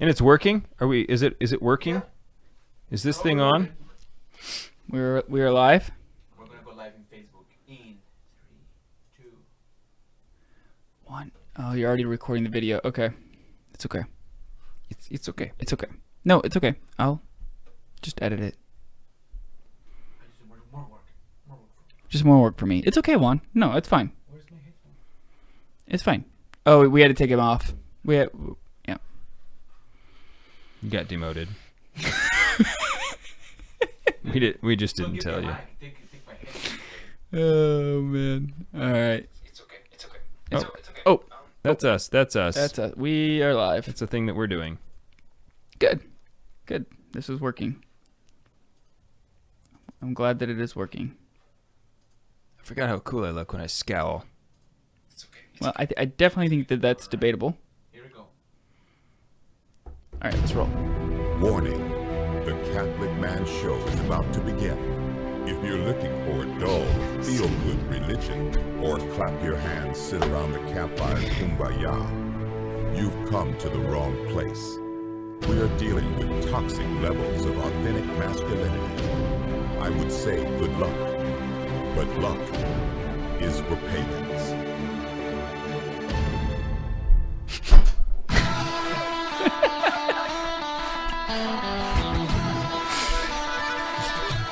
And it's working? Is it working? Yeah. Is this thing on? We are live. We're gonna go live in Facebook in 3, 2. 1. Oh, you're already recording the video. Okay. It's okay. It's okay. It's okay. No, it's okay. I'll just edit it. I just want more work. More work for me. Just more work for me. It's okay, Juan. No, it's fine. Where's my headphone? It's fine. Oh, we had to take him off. Yeah. You got demoted. We just didn't tell you. Take my headphone away. Oh man. All right. It's okay. It's okay. Oh. It's okay. Oh, That's us. that's us. We are live. That's a thing that we're doing. Good. This is working. I'm glad that it is working. I forgot how cool I look when I scowl. It's okay. Well, I definitely think that that's debatable. Here we go. All right, let's roll. Warning, the Catholic Man Show is about to begin. If you're looking for a dull, feel-good religion, or clap your hands, sit around the campfire and kumbaya, you've come to the wrong place. We are dealing with toxic levels of authentic masculinity. I would say good luck, but luck is for pagans.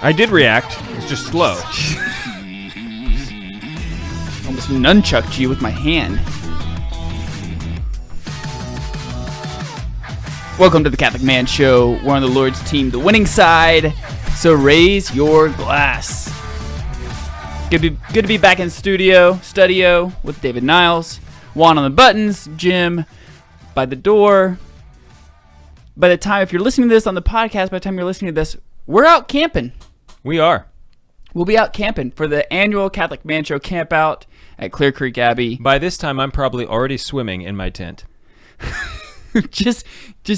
I did react. It's just slow. Almost nunchucked you with my hand. Welcome to the Catholic Man Show. We're on the Lord's team, the winning side. So raise your glass. Good to be back in studio with David Niles, Juan on the buttons, Jim by the door. By the time, if you're listening to this on the podcast, by the time you're listening to this, we're out camping. We are. We'll be out camping for the annual Catholic Man Show camp out at Clear Creek Abbey. By this time, I'm probably already swimming in my tent. just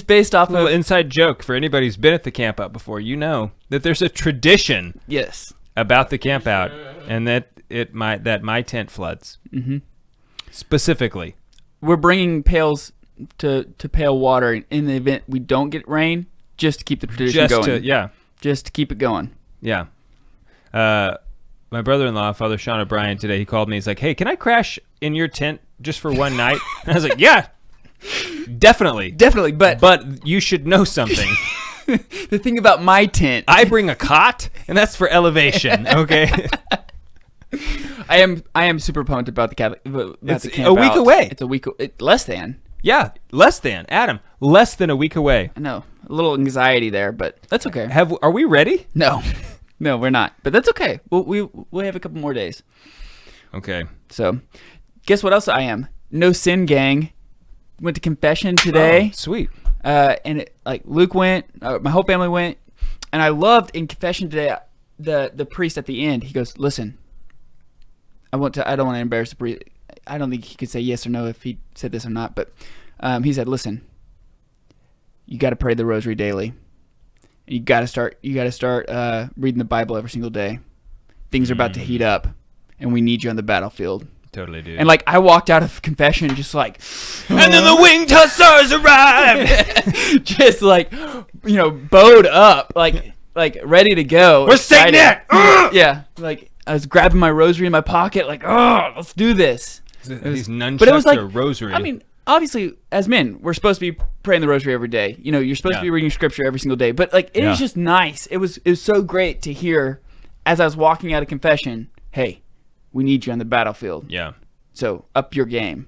based off A little of inside joke for anybody who's been at the camp out before. You know that there's a tradition yes. about the camp out, and that my tent floods. Mm-hmm. Specifically, We're bringing pails to pail water in the event we don't get rain, just to keep the tradition going. Just to keep it going. Yeah. My brother-in-law, Father Sean O'Brien, today, he called me. He's like, hey, can I crash in your tent just for one night? And I was like, yeah, definitely. But you should know something. The thing about my tent, I bring a cot, and that's for elevation, okay? I am super pumped about the Catholic. About It's the camp a week out. away. It's a week. Less than. Yeah, less than a week away. I know, a little anxiety there, but that's okay. Are we ready? No, we're not. But that's okay. We'll have a couple more days. Okay. So, guess what else I am? No Sin Gang. Went to confession today. Oh, sweet. And Luke went, my whole family went, and I loved in confession today the priest at the end. He goes, "Listen, I don't want to embarrass the priest. I don't think he could say yes or no if he said this or not, but he said, listen, you got to pray the rosary daily. And you got to start reading the Bible every single day. Things are about to heat up, and we need you on the battlefield." Totally, dude. And I walked out of confession just like, and then the winged hussars arrived. just bowed up, like ready to go. We're saying that. Yeah, I was grabbing my rosary in my pocket, let's do this. These nunchucks But it was or rosary. I mean, obviously, as men, we're supposed to be praying the rosary every day. You know, you're supposed to be reading scripture every single day. But it is just nice. It was so great to hear as I was walking out of confession, hey, we need you on the battlefield. Yeah. So up your game.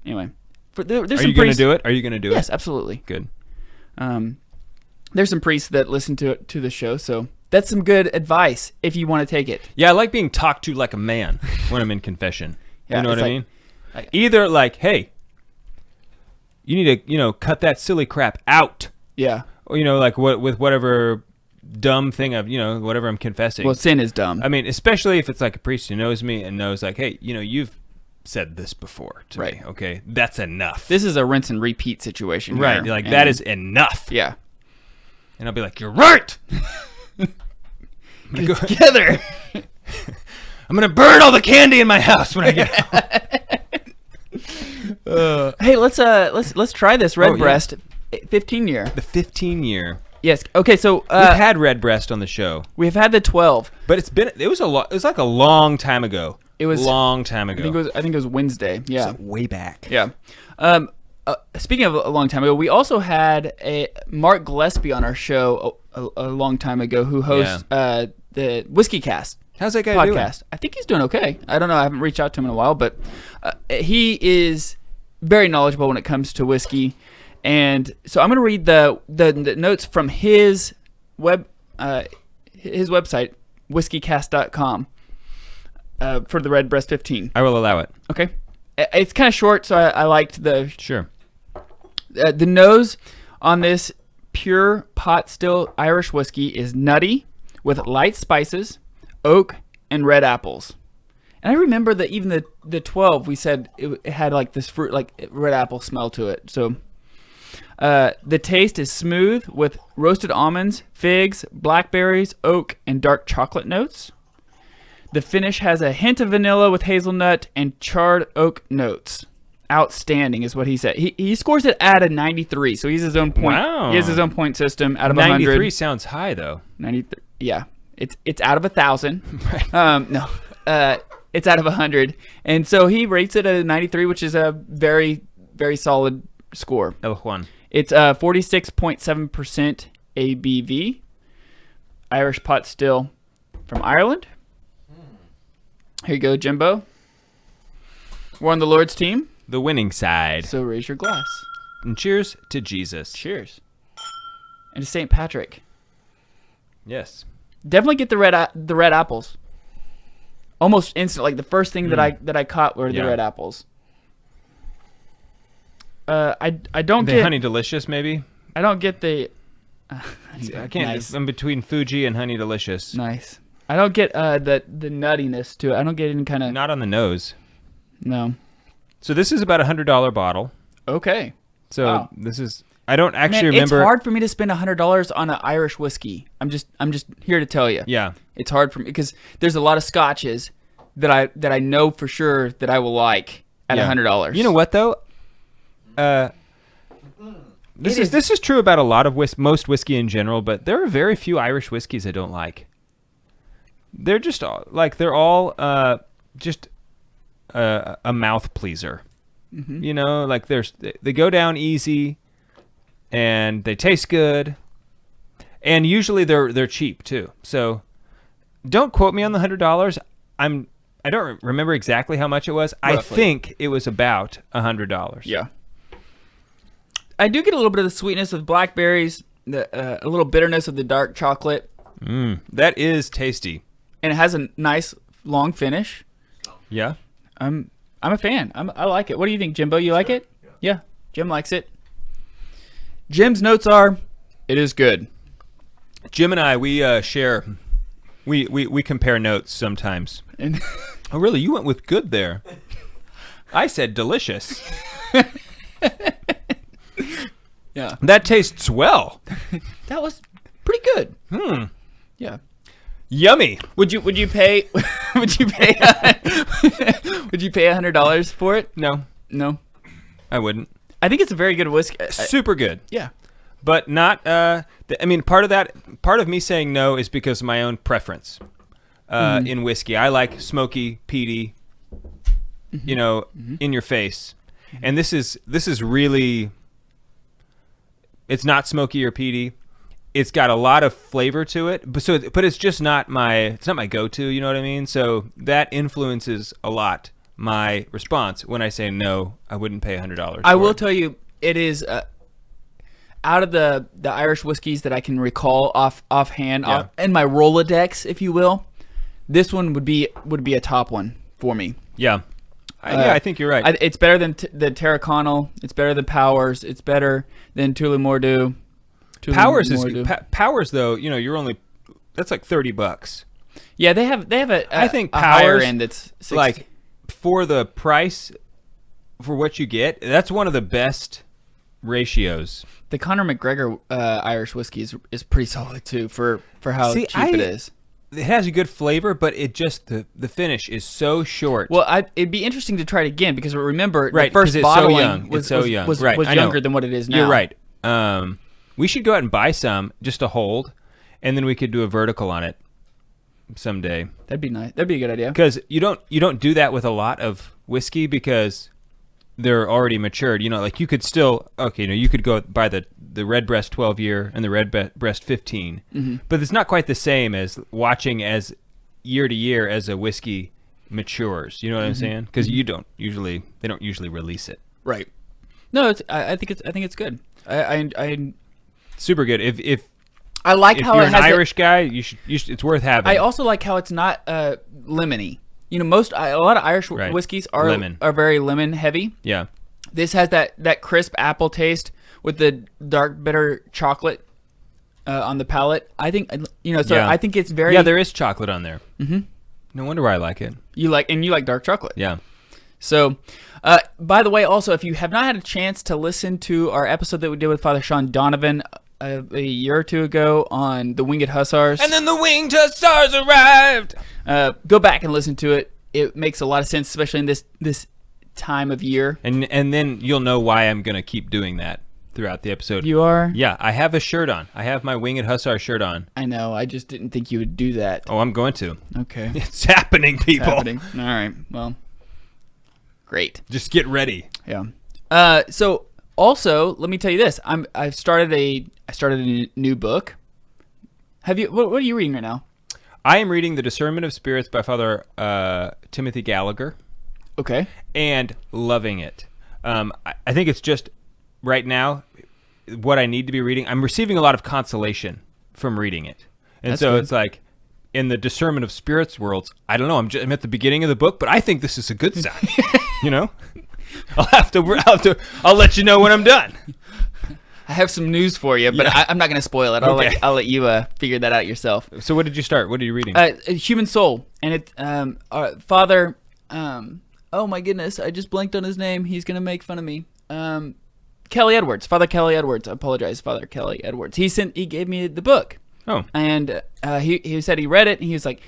Anyway, there's Are some you going to priests. do it? Are you going to do it? Yes, absolutely. Good. There's some priests that listen to the show, so that's some good advice if you want to take it. Yeah, I like being talked to like a man when I'm in confession. Yeah, You know it's what I mean? Either hey, you need to, cut that silly crap out. Yeah. Or, with whatever dumb thing of, whatever I'm confessing. Well, sin is dumb. I mean, especially if it's a priest who knows me and knows hey, you've said this before to me. Okay, that's enough. This is a rinse and repeat situation. Right. Here, That is enough. Yeah. And I'll be like, you're right. Get together. I'm going to burn all the candy in my house when I get home. Hey, let's try this red breast. 15 year. The 15 year. Yes. Okay. So We've had Redbreast on the show, we have had the 12. but it was like a long time ago. It was long time ago. I think it was Wednesday. Yeah. So way back. Yeah. Speaking of a long time ago, we also had a Mark Gillespie on our show a long time ago, who hosts the Whiskey Cast. How's that guy podcast. doing? I think he's doing okay. I don't know. I haven't reached out to him in a while, but he is very knowledgeable when it comes to whiskey. And so I'm going to read the notes from his website, whiskeycast.com, for the Redbreast 15. I will allow it. Okay. It's kind of short, so I liked the... Sure. The nose on this pure pot still Irish whiskey is nutty with light spices, oak, and red apples. And I remember that even the 12, we said it had like this fruit, like red apple smell to it. So the taste is smooth with roasted almonds, figs, blackberries, oak, and dark chocolate notes. The finish has a hint of vanilla with hazelnut and charred oak notes. Outstanding is what he said. He scores it at a 93, so he's his own point. Wow. He has his own point system out of 100. 93 sounds high though. 93. Yeah, it's out of 1,000. No, it's out of 100, and so he rates it at a 93, which is a very, very solid score. El Juan. It's 46.7% ABV. Irish pot still from Ireland. Here you go, Jimbo. We're on the Lord's team. The winning side. So raise your glass. And cheers to Jesus. Cheers. And to St. Patrick. Yes. Definitely get the red apples. Almost instant. Like the first thing that I caught were the red apples. I don't the get Honey Delicious maybe. I don't get the. I can't. Nice. I'm between Fuji and Honey Delicious. Nice. I don't get the nuttiness to it. I don't get any kind of. Not on the nose. No. So this is about $100 bottle. Okay. So Wow. this is. I don't actually Man, remember. It's hard for me to spend $100 on an Irish whiskey. I'm just here to tell you. Yeah. It's hard for me because there's a lot of scotches that I know for sure that I will like at $100. You know what though? This is true about a lot of most whiskey in general, but there are very few Irish whiskeys I don't like. They're just they're all just a mouth pleaser. Mm-hmm. You know, like they go down easy, and they taste good, and usually they're cheap too. So don't quote me on the $100. I don't remember exactly how much it was. Roughly. I think it was about $100. Yeah. I do get a little bit of the sweetness of blackberries, a little bitterness of the dark chocolate. That is tasty. And it has a nice long finish. Yeah. I'm a fan. I like it. What do you think, Jimbo? You like it? Yeah. Jim likes it. Jim's notes are, it is good. Jim and I, we share. We compare notes sometimes. And oh, really? You went with good there. I said delicious. Yeah. That tastes well. That was pretty good. Yeah. Yummy. Would you pay would you pay $100 for it? No. I wouldn't. I think it's a very good whiskey. Super good. Yeah. But not I mean part of me saying no is because of my own preference in whiskey. I like smoky, peaty, in your face. And this is really, it's not smoky or peaty. It's got a lot of flavor to it, but it's just not my go-to, you know what I mean? So that influences a lot my response when I say no, I wouldn't pay $100. I will tell you, it is out of the Irish whiskeys that I can recall offhand, in my Rolodex, if you will, this one would be a top one for me. Yeah. I think you're right. It's better than the Terraconal. It's better than Powers. It's better than Tullamore. Powers Powers though, that's like $30. Yeah, they have I think a Powers, higher end that's 60. like for the price for what you get, that's one of the best ratios. The Conor McGregor Irish whiskey is pretty solid too for how cheap it is. It has a good flavor, but it just the finish is so short. Well, it'd be interesting to try it again because remember, right, the first bottling was younger than what it is now. You're right. We should go out and buy some just to hold, and then we could do a vertical on it someday. That'd be nice. That'd be a good idea. Because you don't do that with a lot of whiskey because they're already matured. Like you could still you could go buy the Redbreast 12-year and the Redbreast 15, but it's not quite the same as watching as year to year as a whiskey matures. You know what I'm saying? Because they don't usually release it. Right. No, I think it's good. I Super good. If I like how you're it an has Irish guy, you should. It's worth having. I also like how it's not lemony. A lot of Irish whiskeys are very lemon heavy. Yeah. This has that crisp apple taste with the dark bitter chocolate on the palate. I think I think it's very. Yeah, there is chocolate on there. Mm-hmm. No wonder why I like it. You like dark chocolate. Yeah. So, by the way, also if you have not had a chance to listen to our episode that we did with Father Sean Donovan a year or two ago on the Winged Hussars. And then the Winged Hussars arrived. Go back and listen to it. It makes a lot of sense, especially in this time of year. And then you'll know why I'm going to keep doing that throughout the episode. You are? Yeah, I have a shirt on. I have my Winged Hussar shirt on. I know. I just didn't think you would do that. Oh, I'm going to. Okay. It's happening, people. It's happening. All right. Well, great. Just get ready. Yeah. So also, let me tell you this. I started a new book. Have you? What are you reading right now? I am reading The Discernment of Spirits by Father Timothy Gallagher. Okay. And loving it. I think it's just right now what I need to be reading. I'm receiving a lot of consolation from reading it. And That's so good. It's like in the Discernment of Spirits worlds, I don't know, I'm at the beginning of the book, but I think this is a good sign. I'll let you know when I'm done. I have some news for you, but I'm not going to spoil it. I'll let you figure that out yourself. So what did you start? What are you reading? Human Soul, and it Father. Oh my goodness, I just blanked on his name. He's going to make fun of me. Kelly Edwards, Father Kelly Edwards. I apologize, Father Kelly Edwards. He gave me the book. Oh, and he said he read it, and he was like,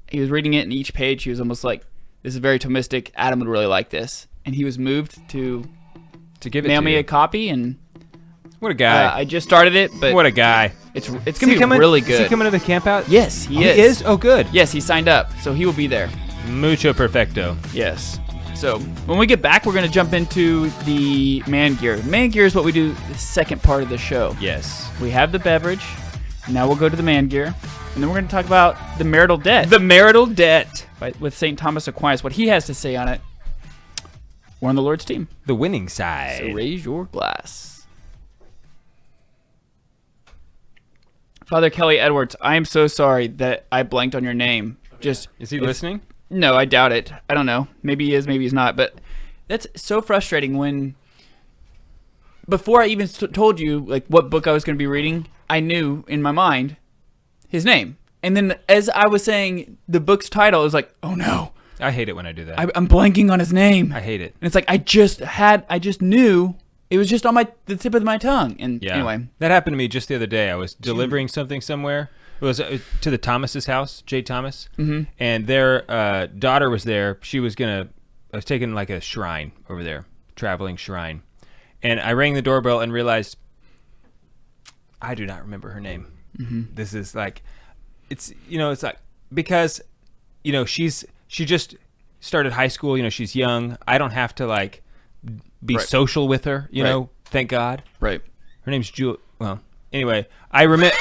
he was reading it, and each page he was almost like, this is very Thomistic. Adam would really like this, and he was moved to give it mail to me you. a copy, and what a guy! I just started it, but what a guy! It's gonna be really good. Is he coming to the camp out? Yes, he is. He is? Oh, good. Yes, he signed up, so he will be there. Mucho perfecto. Yes. So when we get back, we're going to jump into the man gear. Man gear is what we do the second part of the show. Yes. We have the beverage. Now we'll go to the man gear. And then we're going to talk about the marital debt. The marital debt. With St. Thomas Aquinas, what he has to say on it. We're on the Lord's team. The winning side. So raise your glass. Father Kelly Edwards, I am so sorry that I blanked on your name. Is he listening? No, I doubt it. I don't know. Maybe he is, maybe he's not. But that's so frustrating when, before I even told you like what book I was going to be reading, I knew in my mind his name. And then as I was saying the book's title, it was like, oh no. I hate it when I do that. I'm blanking on his name. I hate it. And it's like I just knew. It was just on the tip of my tongue. And anyway. That happened to me just the other day. I was delivering something somewhere. It was to the Thomas's house, Jay Thomas, and their daughter was there. I was taking like a shrine over there, traveling shrine, and I rang the doorbell and realized I do not remember her name. Mm-hmm. This is like, it's like because she just started high school. She's young. I don't have to like be social with her. Thank God. Right. Her name's Julie. Well, anyway, I remember.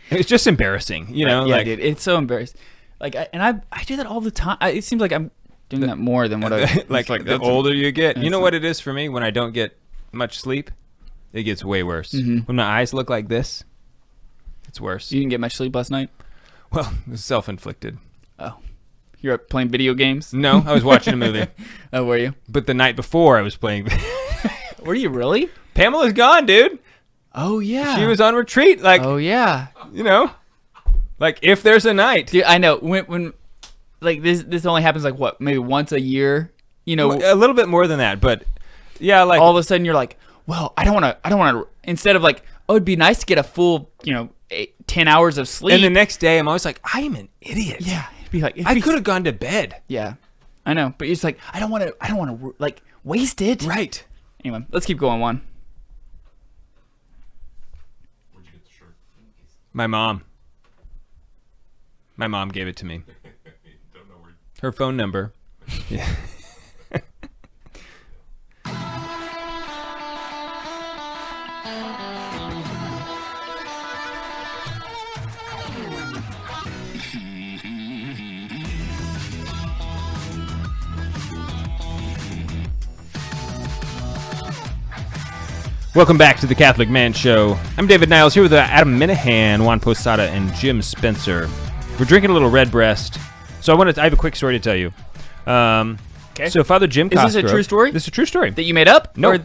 It's just embarrassing, Yeah, dude, it's so embarrassing. Like, I do that all the time. It seems like I'm doing that more than what I like. The older you get, you know what it is for me when I don't get much sleep, it gets way worse. Mm-hmm. When my eyes look like this, it's worse. You didn't get much sleep last night? Well, it was self-inflicted. Oh, you're up playing video games? No, I was watching a movie. Oh, were you? But the night before, I was playing. Were you really? Pamela's gone, dude. Oh yeah, she was on retreat. Like, oh yeah, like if there's a night, dude. I know when like this only happens like what, maybe once a year. A little bit more than that, but yeah, like all of a sudden you're like, well, I don't want to. Instead of like, oh, it'd be nice to get a full 10 hours of sleep. And the next day, I'm always like, I am an idiot. Yeah, it'd be like I could have gone to bed. Yeah, I know, but it's like I don't want to like waste it. Right. Anyway, let's keep going on. My mom. My mom gave it to me. Don't know where. Her phone number. Yeah. Welcome back to the Catholic Man Show. I'm David Niles here with Adam Minahan, Juan Posada, and Jim Spencer. We're drinking a little Redbreast. So I have a quick story to tell you. Okay. So Father Jim Cosgrove. Is this a true story? This is a true story. That you made up? No. Or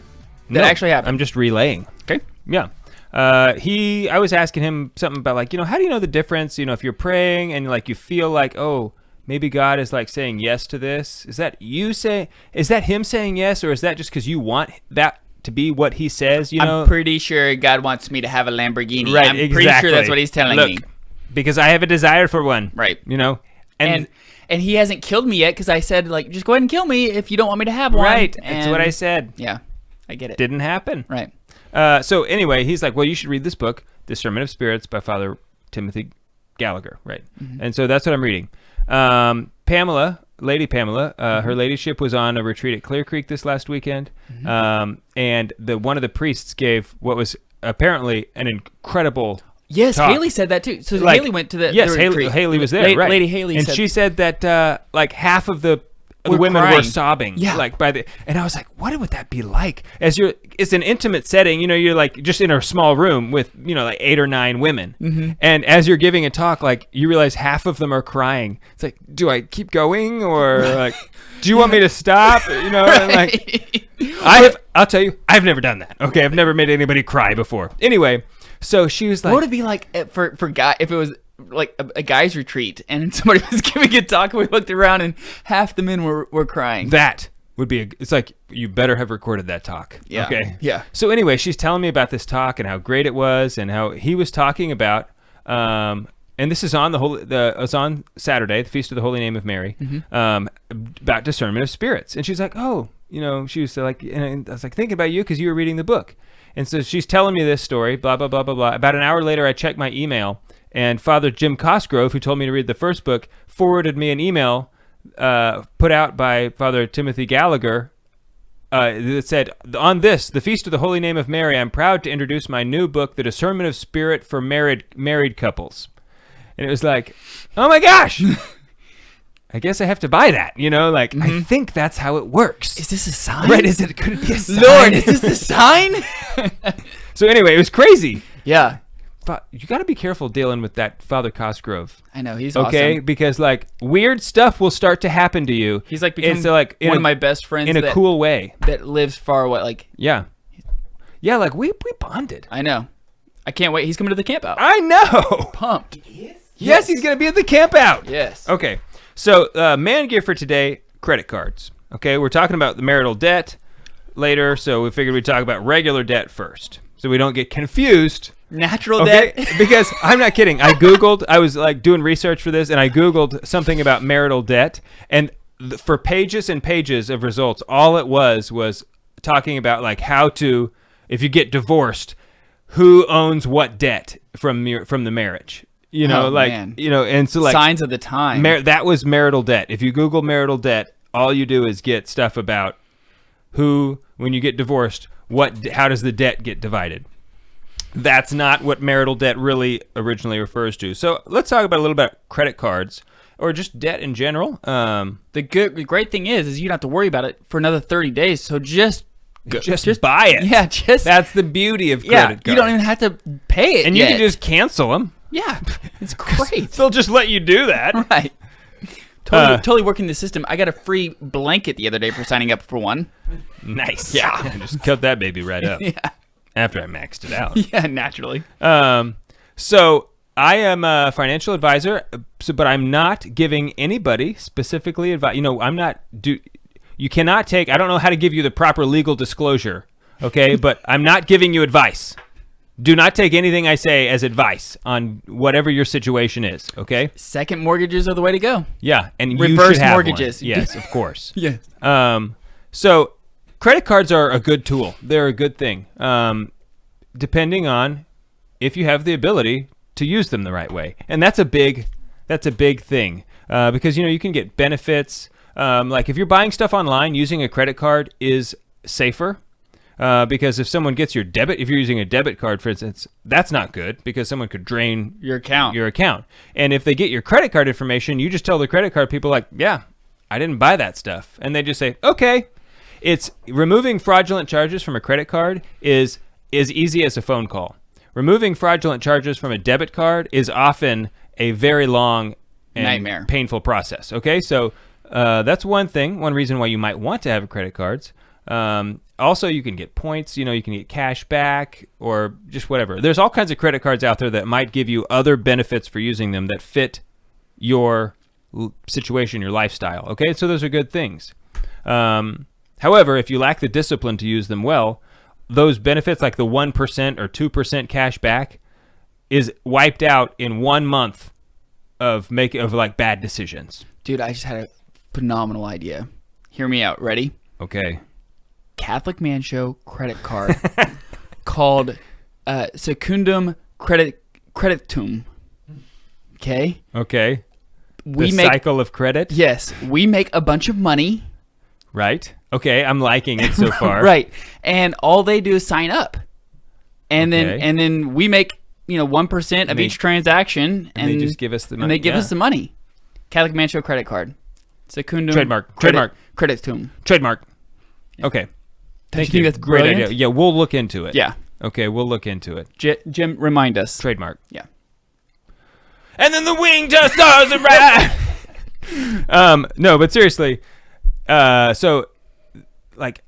that actually happened? I'm just relaying. Okay. Yeah. I was asking him something about like, how do you know the difference, if you're praying and like you feel like, oh, maybe God is like saying yes to this? Is that him saying yes, or is that just because you want that to be what he says, I'm pretty sure God wants me to have a Lamborghini. Right, I'm pretty exactly. sure that's what he's telling me. Because I have a desire for one. Right. And he hasn't killed me yet because I said, like, just go ahead and kill me if you don't want me to have one. Right. And That's what I said. Yeah. I get it. Didn't happen. Right. So anyway, he's like, well, you should read this book, Discernment of Spirits by Father Timothy Gallagher. Right. Mm-hmm. And so that's what I'm reading. Lady Pamela, her ladyship was on a retreat at Clear Creek this last weekend, and one of the priests gave what was apparently an incredible Yes, talk. Haley said that too. So Haley went to the retreat. Haley was there, right? Lady Haley and said, she said that like half of the We're women crying. were sobbing. Yeah. Like and I was like, what would that be like? It's an intimate setting, you're like just in a small room with, like 8 or 9 women. Mm-hmm. And as you're giving a talk, like you realize half of them are crying. It's like, do I keep going or like, do you want me to stop? And like, I'll tell you, I've never done that. Okay. I've never made anybody cry before. Anyway, so she was like, what would it be like for guy if it was like a guy's retreat and somebody was giving a talk and we looked around and half the men were crying? That would be it's like, you better have recorded that talk. Yeah. Okay. Yeah. So anyway, she's telling me about this talk and how great it was and how he was talking about, and this is on it was on Saturday, the Feast of the Holy Name of Mary, about discernment of spirits. And she's like, oh, she was like, and I was like thinking about you because you were reading the book. And so she's telling me this story, blah, blah, blah, blah, blah. About an hour later, I checked my email, and Father Jim Cosgrove, who told me to read the first book, forwarded me an email put out by Father Timothy Gallagher that said, on this, the Feast of the Holy Name of Mary, I'm proud to introduce my new book, The Discernment of Spirit for Married Couples. And it was like, oh my gosh, I guess I have to buy that, I think that's how it works. Is this a sign? Right, could it be a sign? Lord, is this a sign? So anyway, it was crazy. Yeah. You got to be careful dealing with that Father Cosgrove. I know, he's okay, awesome. Because like weird stuff will start to happen to you. He's like become one of my best friends in a cool way that lives far away. Like yeah, like we bonded. I know. I can't wait. He's coming to the camp out. I know. Pumped. Yes, he's gonna be at the camp out. Yes. Okay, so man gear for today: credit cards. Okay, we're talking about the marital debt later, so we figured we'd talk about regular debt first, so we don't get confused. Natural debt. Because I'm not kidding. I was like doing research for this, and I Googled something about marital debt, and for pages and pages of results, all it was talking about like how to, if you get divorced, who owns what debt from the marriage. Man. And so like signs of the time. That was marital debt. If you Google marital debt, all you do is get stuff about who, when you get divorced, how does the debt get divided? That's not what marital debt really originally refers to. So let's talk about a little bit about credit cards or just debt in general. The great thing is you don't have to worry about it for another 30 days. So just buy it. Yeah, that's the beauty of credit cards. You don't even have to pay it. And you can just cancel them. Yeah, it's great. They'll just let you do that. Right. Totally working the system. I got a free blanket the other day for signing up for one. Nice. Yeah. Just cut that baby right up. Yeah. After I maxed it out. Yeah, naturally. So I am a financial advisor, but I'm not giving anybody specifically advice. You cannot take, I don't know how to give you the proper legal disclosure, okay? But I'm not giving you advice. Do not take anything I say as advice on whatever your situation is, okay? Second mortgages are the way to go. Yeah, and reverse you should have mortgages. One. Yes, of course. Yes. So credit cards are a good tool. They're a good thing, depending on if you have the ability to use them the right way. And that's a big thing because, you know, you can get benefits. Like if you're buying stuff online, using a credit card is safer. Because if someone gets your debit, if you're using a debit card, for instance, that's not good because someone could drain Your account. And if they get your credit card information, you just tell the credit card people like, yeah, I didn't buy that stuff. And they just say, okay. It's removing fraudulent charges from a credit card is as easy as a phone call. Removing fraudulent charges from a debit card is often a very long and nightmare, painful process. Okay, so that's one reason why you might want to have credit cards. Also, you can get points, you know, you can get cash back or just whatever. There's all kinds of credit cards out there that might give you other benefits for using them that fit your situation, your lifestyle. Okay, so those are good things. However, if you lack the discipline to use them well, those benefits like the 1% or 2% cash back is wiped out in 1 month of like bad decisions. Dude, I just had a phenomenal idea. Hear me out. Ready? Okay. Catholic Man Show credit card called Secundum Creditum. Okay? Okay. We the make cycle of credit? Yes. We make a bunch of money. Right. Okay, I'm liking it so far. Right. And all they do is sign up. And then we make, 1% of each transaction and they just give us the money. And they give us the money. Catholic Man Show credit card. Secundum Creditum. Trademark. Okay. Thank you. That's a great brilliant? idea. Yeah, we'll look into it. Yeah. Okay, we'll look into it. Jim, remind us. Trademark. Yeah. And then the wing just stars and right. No, but seriously, so like,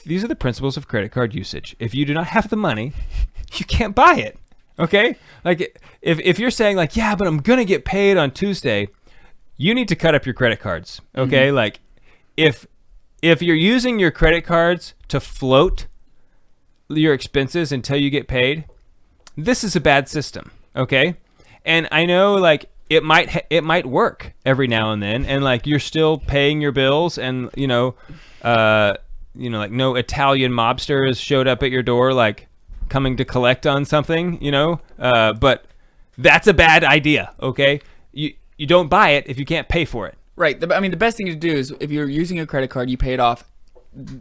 these are the principles of credit card usage. If you do not have the money, you can't buy it. Okay? Like, if you're saying like, yeah, but I'm gonna get paid on Tuesday, you need to cut up your credit cards. Okay? Mm-hmm. Like, if you're using your credit cards to float your expenses until you get paid, this is a bad system. Okay? And I know like it might work every now and then, and like you're still paying your bills, and like no Italian mobster has showed up at your door like coming to collect on something, but that's a bad idea. Okay, you don't buy it if you can't pay for it. Right. The best thing to do is if you're using a credit card, you pay it off,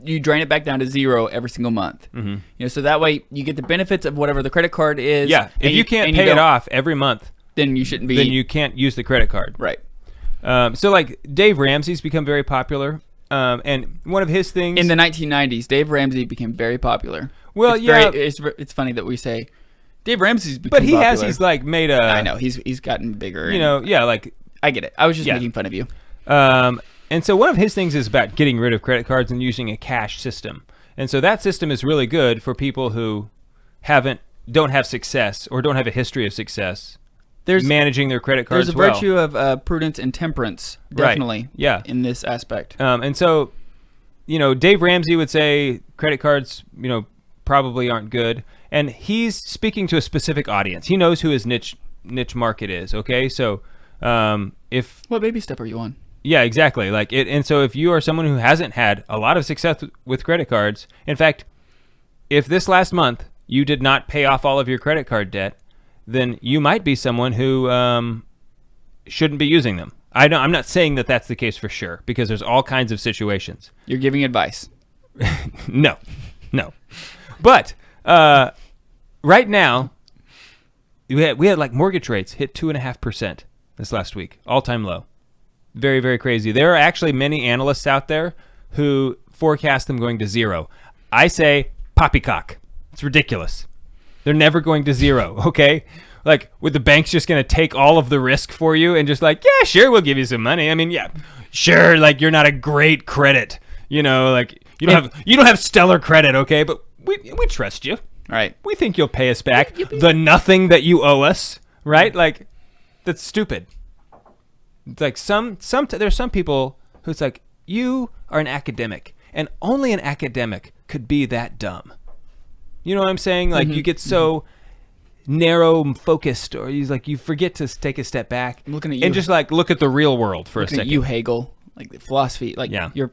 you drain it back down to zero every single month. Mm-hmm. So that way you get the benefits of whatever the credit card is. Yeah. If you can't pay it off every month, then you shouldn't be. Then you can't use the credit card. Right. So like Dave Ramsey's become very popular, and one of his things in the 1990s, Dave Ramsey became very popular. Well, it's funny that we say Dave Ramsey's become popular. But he's like made a. I know he's gotten bigger. Like I get it. I was just making fun of you. And so one of his things is about getting rid of credit cards and using a cash system. And so that system is really good for people who don't have success or don't have a history of success. There's managing their credit cards. There's a virtue of prudence and temperance, definitely. Right. Yeah. In this aspect. And so, Dave Ramsey would say credit cards, probably aren't good. And he's speaking to a specific audience. He knows who his niche market is. Okay, so what baby step are you on? Yeah, exactly. Like it, and so if you are someone who hasn't had a lot of success with credit cards, in fact, if this last month you did not pay off all of your credit card debt, then you might be someone who shouldn't be using them. I'm not saying that that's the case for sure, because there's all kinds of situations. You're giving advice. No. But right now, we had like mortgage rates hit 2.5% this last week, all-time low. Very, very crazy. There are actually many analysts out there who forecast them going to zero. I say poppycock. It's ridiculous. They're never going to zero, okay? Like, with the banks just going to take all of the risk for you and just like, yeah, sure, we'll give you some money. I mean, yeah, sure, like you're not a great credit, like you don't have stellar credit, okay? But we trust you. Right. We think you'll pay us back the nothing that you owe us, right? Like, that's stupid. It's like there's some people who's like, you are an academic, and only an academic could be that dumb. You know what I'm saying? Like, you get so narrow focused, or you forget to take a step back. I'm looking at you and just like look at the real world for a second. At you, Hegel, like the philosophy, like you're,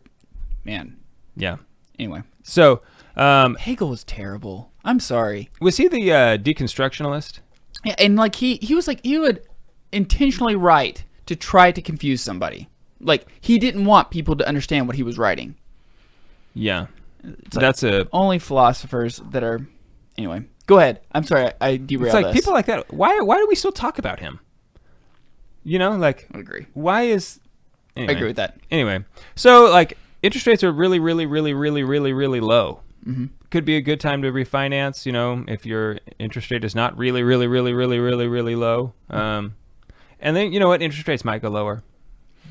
man. Yeah. Anyway, so Hegel was terrible. I'm sorry. Was he the deconstructionalist? Yeah, and like he was like he would intentionally write to try to confuse somebody. Like he didn't want people to understand what he was writing. Yeah. It's like That's only philosophers that are. Anyway, go ahead. I'm sorry, I derailed. It's like us. people like that. Why do we still talk about him? You know, like I agree. why is? Anyway. I agree with that. Anyway, so like interest rates are really, really, really, really, really, really low. Mm-hmm. Could be a good time to refinance. You know, if your interest rate is not really, really, really, really, really, really low. And then you know what, interest rates might go lower.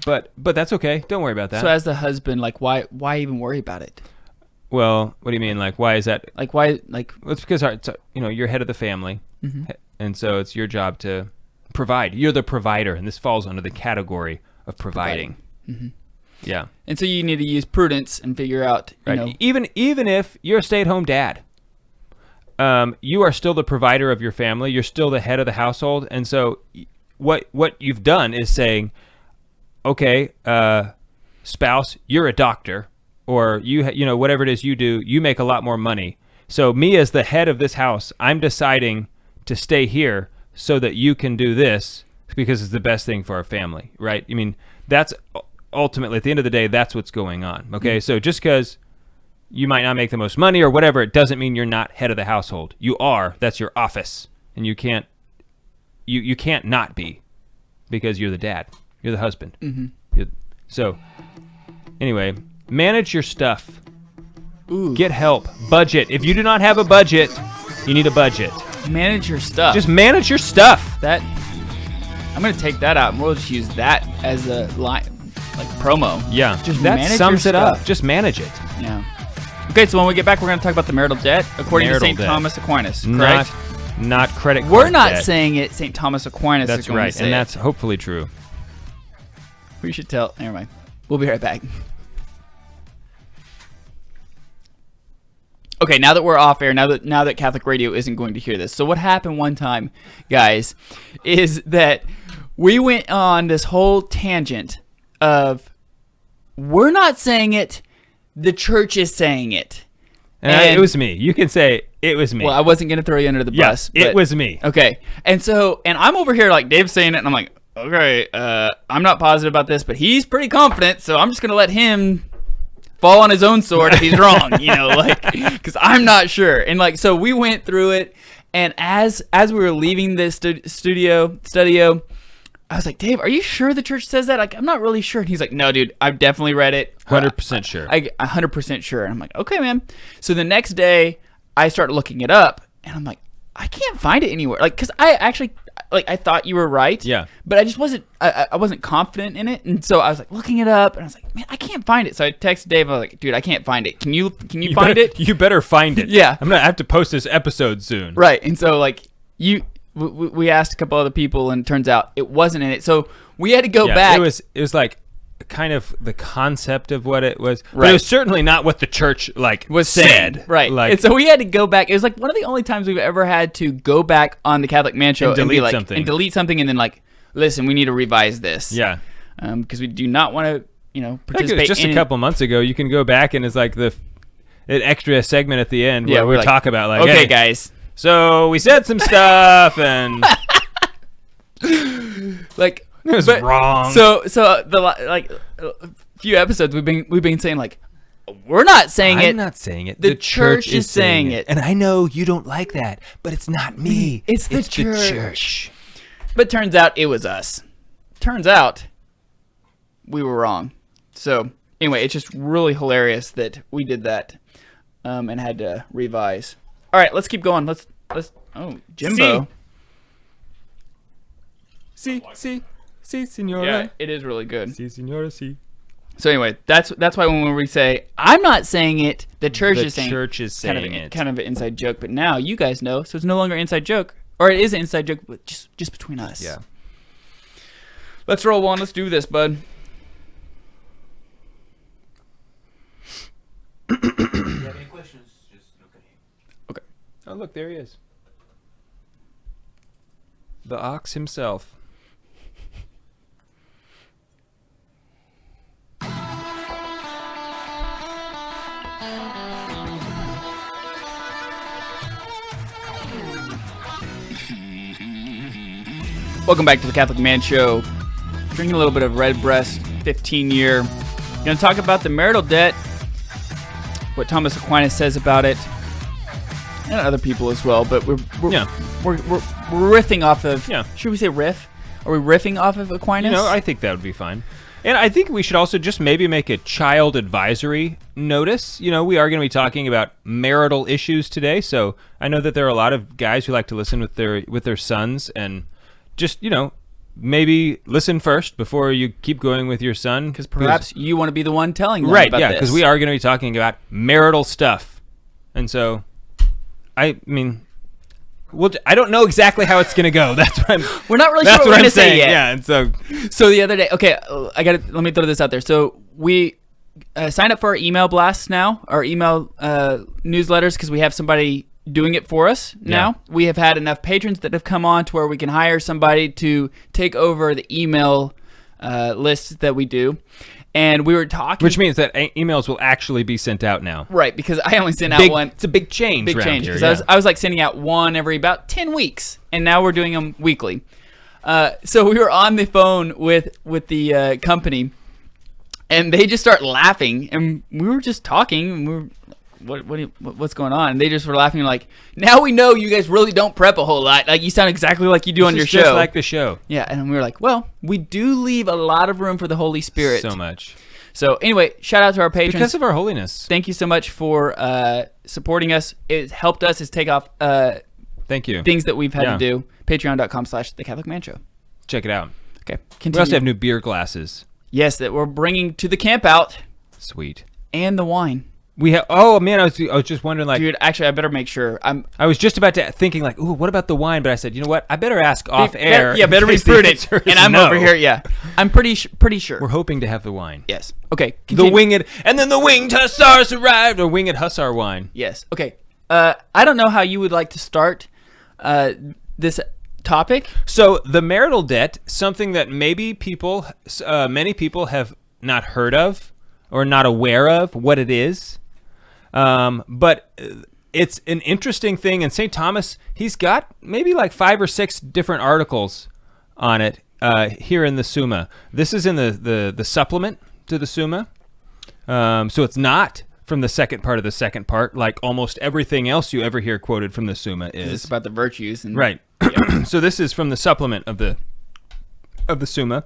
But that's okay. Don't worry about that. So as the husband, like why even worry about it? Well, what do you mean? Like, why is that? Like why? Like Well, it's because you're head of the family, Mhm. and so it's your job to provide. You're the provider, and this falls under the category of providing. Mm-hmm. Yeah. And so you need to use prudence and figure out, you Right. know, Even if you're a stay-at-home dad, you are still the provider of your family. You're still the head of the household, and so what you've done is saying, okay, spouse, you're a doctor, or you know whatever it is you do, you make a lot more money. So me as the head of this house, I'm deciding to stay here so that you can do this because it's the best thing for our family, right? I mean, that's ultimately at the end of the day, that's what's going on. Okay, so just because you might not make the most money or whatever, it doesn't mean you're not head of the household. You are. That's your office, and you can't not be because you're the dad. You're the husband. Mm-hmm. So, anyway, manage your stuff. Ooh. Get help. Budget. If you do not have a budget, you need a budget. Manage your stuff. Just manage your stuff. That I'm gonna take that out and we'll just use that as a line, like promo. Yeah. Just that manage sums your it up. stuff. Just manage it. Yeah. Okay, so when we get back, we're gonna talk about the marital debt according Marital to St. debt. Thomas Aquinas. Correct. Not credit card We're not debt. saying it. St. Thomas Aquinas. That's is going right, to say and it. that's hopefully true. We should tell. Never mind. We'll be right back. Okay, now that we're off air, now that Catholic Radio isn't going to hear this. So what happened one time, guys, is that we went on this whole tangent of we're not saying it, the church is saying it. And it was me. You can say it was me. Well, I wasn't going to throw you under the bus. Yes, it but- was me. Okay, and I'm over here like Dave's saying it, and I'm like, okay, I'm not positive about this, but he's pretty confident, so I'm just gonna let him fall on his own sword if he's wrong, you know, like, because I'm not sure. And like, so we went through it, and as we were leaving the studio, I was like, Dave, are you sure the church says that? Like, I'm not really sure. And he's like, no, dude, I've definitely read it. 100% sure. I'm 100% sure. And I'm like, okay, man. So the next day, I start looking it up, and I'm like, I can't find it anywhere. Like, because I actually, like, I thought you were right. Yeah. But I just wasn't, I wasn't confident in it. And so I was like looking it up, and I was like, man, I can't find it. So I texted Dave. I was like, dude, I can't find it. Can you find it? You better find it. Yeah. I'm gonna have to post this episode soon. Right. And so like we asked a couple other people, and it turns out it wasn't in it. So we had to go back. It was like kind of the concept of what it was. But Right. it was certainly not what the church was said. saying. Right. Like, and so we had to go back. It was like one of the only times we've ever had to go back on the Catholic Man Show And be delete like, something. and delete something, and then like, listen, we need to revise this. yeah. Because we do not want to, Like, participate. just in a couple months ago, you can go back and it's like an extra segment at the end Yeah, where we're we like, talk about like, okay, hey, guys. so we said some stuff and Like it was wrong. So a few episodes we've been saying like, we're not saying I'm it. not saying it. The church is saying it. And I know you don't like that, but it's not me. It's the church. church. But turns out it was us. Turns out we were wrong. So anyway, it's just really hilarious that we did that and had to revise. All right, let's keep going. Let's. Oh, Jimbo. See, signora. Yeah, it is really good. Si, signora, si. So anyway, that's why when we say I'm not saying it, the church The is saying church is saying it. kind of an inside joke. But now you guys know, so it's no longer an inside joke, or it is an inside joke, but just between us. Yeah. Let's roll one. Let's do this, bud. If you have any questions, just look at him. Okay. Oh, look, there he is. The ox himself. Welcome back to the Catholic Man Show. Drinking a little bit of Redbreast 15-year. Going to talk about the marital debt, what Thomas Aquinas says about it, and other people as well. But we're riffing off of. Yeah. Should we say riff? Are we riffing off of Aquinas? I think that would be fine. And I think we should also just maybe make a child advisory notice. We are going to be talking about marital issues today, so I know that there are a lot of guys who like to listen with their sons, and just maybe listen first before you keep going with your son, because perhaps you want to be the one telling them about this. Right? Yeah, because we are going to be talking about marital stuff, and so I mean. Well, I don't know exactly how it's gonna go. That's what we're not really sure what we're gonna say yet. Yeah, and so the other day, okay, let me throw this out there. So we signed up for our email blasts now, our email newsletters, because we have somebody doing it for us now. Yeah. We have had enough patrons that have come on to where we can hire somebody to take over the email lists that we do. And we were talking, which means that emails will actually be sent out now, right? Because I only sent out one. It's a big change. Because I was like sending out one every about 10 weeks, and now we're doing them weekly. So we were on the phone with the company, and they just start laughing, and we were just talking. And we were, what's going on? And they just were laughing, like, now we know you guys really don't prep a whole lot. Like, you sound exactly like you do on your show. Just like the show. Yeah, and we were like, well, we do leave a lot of room for the Holy Spirit. So much. So anyway, shout out to our patrons. Because of our holiness. Thank you so much for supporting us. It helped us take off thank you. Things that we've had to do. Patreon.com/The Catholic Man Show. Check it out. Okay. Continue. We also have new beer glasses. Yes, that we're bringing to the camp out. Sweet. And the wine. We have. Oh man, I was just wondering, like, dude. Actually, I better make sure. I was just about to thinking, like, ooh, what about the wine? But I said, you know what? I better ask off air. Better be prudent. And I'm over here. Yeah, I'm pretty sure. We're hoping to have the wine. Yes. Okay. Continue. The winged hussars arrived, or winged hussar wine. Yes. Okay. I don't know how you would like to start this topic. So the marital debt, something that maybe many people have not heard of or not aware of what it is. But it's an interesting thing, and St. Thomas, he's got maybe like 5 or 6 different articles on it here in the Summa. This is in the supplement to the Summa, so it's not from the second part of the second part, like almost everything else you ever hear quoted from the Summa is. It's about the virtues. Right. Yeah. So this is from the supplement of the Summa.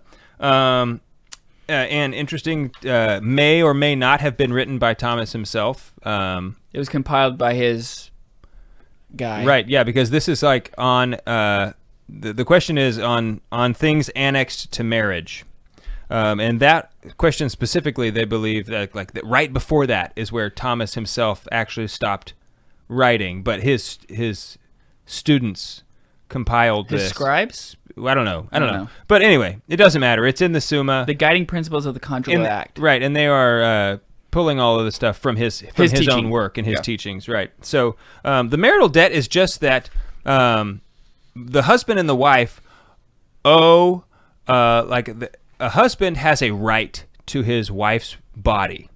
And interesting, may or may not have been written by Thomas himself. It was compiled by his guy. Right, yeah, because this is like on, the question is on things annexed to marriage. And that question specifically, they believe that that right before that is where Thomas himself actually stopped writing, but his students compiled his this. Scribes? I don't know. But anyway, it doesn't matter. It's in the Summa. The guiding principles of the Conjugal Act. Right, and they are pulling all of the stuff from his own work and his teachings. Right. So the marital debt is just that the husband and the wife owe, a husband has a right to his wife's body,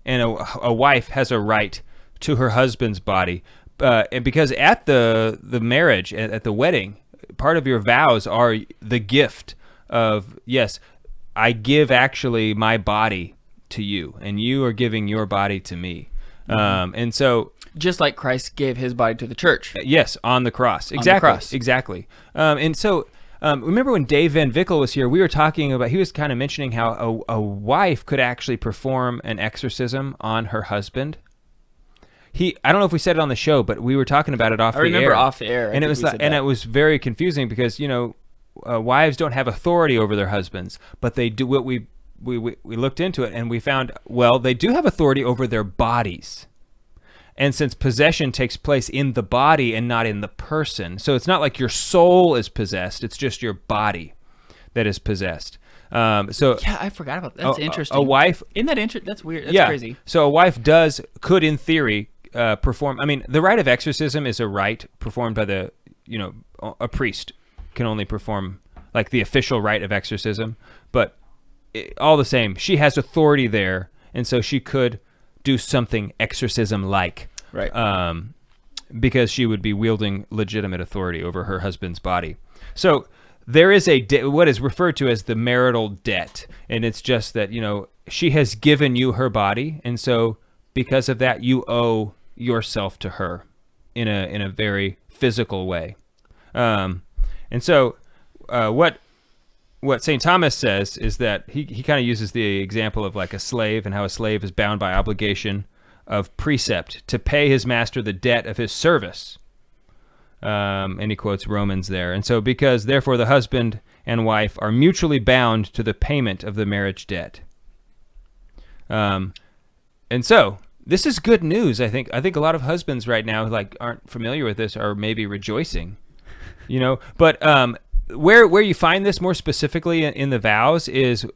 and a wife has a right to her husband's body. And because at the marriage, at the wedding, part of your vows are the gift of, yes, I give actually my body to you, and you are giving your body to me. And so, just like Christ gave his body to the church. Yes, on the cross. Exactly. And so, remember when Dave Van Vickle was here, we were talking about, he was kind of mentioning how a wife could actually perform an exorcism on her husband. I don't know if we said it on the show, but we were talking about it off the air. I remember off the air. And it was very confusing because, wives don't have authority over their husbands, but they do. What we looked into it and we found, well, they do have authority over their bodies. And since possession takes place in the body and not in the person, so it's not like your soul is possessed, it's just your body that is possessed. Yeah, I forgot about that. That's interesting. A wife, isn't that interesting? That's weird. That's crazy. So a wife could in theory perform. I mean, the rite of exorcism is a rite performed by a priest can only perform like the official rite of exorcism, but all the same, she has authority there, and so she could do something exorcism-like, right? Because she would be wielding legitimate authority over her husband's body. So there is what is referred to as the marital debt, and it's just that, she has given you her body, and so because of that, you owe yourself to her in a very physical way. And so what St. Thomas says is that he kind of uses the example of like a slave and how a slave is bound by obligation of precept to pay his master the debt of his service. And he quotes Romans there. And so because therefore the husband and wife are mutually bound to the payment of the marriage debt. And so this is good news. I think a lot of husbands right now who aren't familiar with this are maybe rejoicing, but where you find this more specifically in the vows is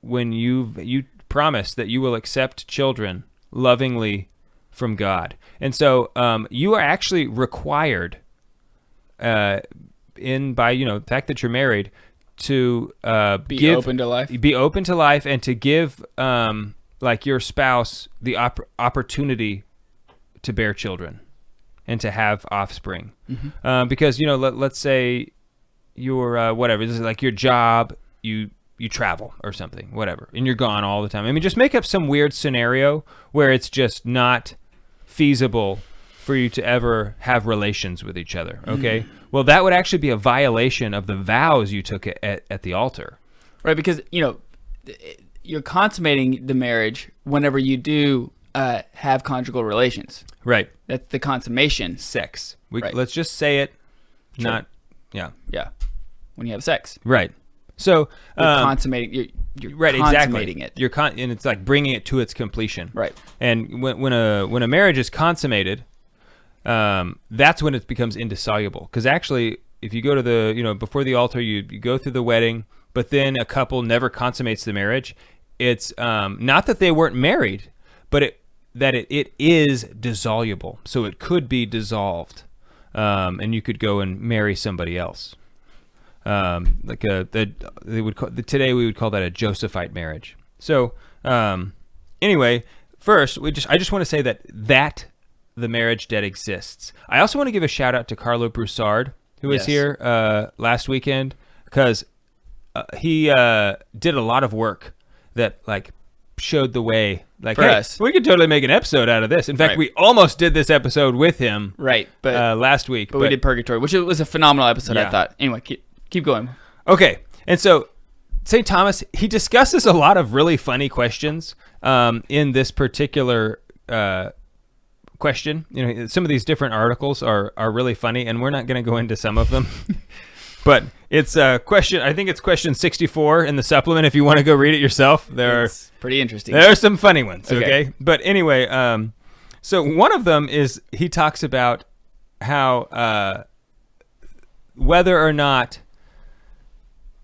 when you promise that you will accept children lovingly from God. And so you are actually required by the fact that you're married to be open to life, and to give your spouse the opportunity to bear children and to have offspring. Mm-hmm. Because let's say your whatever, this is like your job, you travel or something, whatever, and you're gone all the time. I mean, just make up some weird scenario where it's just not feasible for you to ever have relations with each other, okay? Well, that would actually be a violation of the vows you took at the altar. Right, because, you're consummating the marriage whenever you do have conjugal relations. Right. That's the consummation. Sex. Right. Let's just say it, Sure. not, yeah. Yeah, when you have sex. Right. So You're consummating. You're right, consummating exactly. it. And it's like bringing it to its completion. Right. And when a marriage is consummated, that's when it becomes indissoluble. Because actually, if you go to the before the altar, you go through the wedding, but then a couple never consummates the marriage. It's not that they weren't married, but it is dissoluble. So it could be dissolved, and you could go and marry somebody else. Today we would call that a Josephite marriage. So anyway, first I just want to say that the marriage debt exists. I also want to give a shout out to Carlo Broussard, who was here last weekend, because he did a lot of work that showed the way. For us, we could totally make an episode out of this. In fact, we almost did this episode with him. Right, but last week, but we did Purgatory, which was a phenomenal episode. I thought. Anyway, keep going. Okay, and so St. Thomas, he discusses a lot of really funny questions in this particular question. Some of these different articles are really funny, and we're not going to go into some of them. But it's question. I think it's question 64 in the supplement. If you want to go read it yourself, it's pretty interesting. There are some funny ones. Okay, but anyway, so one of them is he talks about how whether or not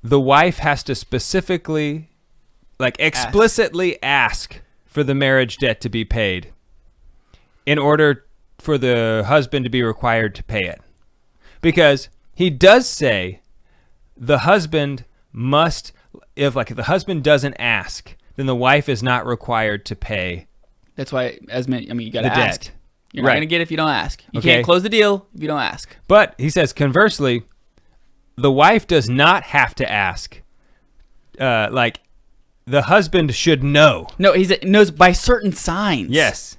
the wife has to specifically, explicitly ask for the marriage debt to be paid in order for the husband to be required to pay it. Because he does say the husband must, if the husband doesn't ask, then the wife is not required to pay. That's why, you got to ask. Debt. You're not going to get it if you don't ask. You can't close the deal if you don't ask. But he says, conversely, the wife does not have to ask. The husband should know. No, he knows by certain signs. Yes.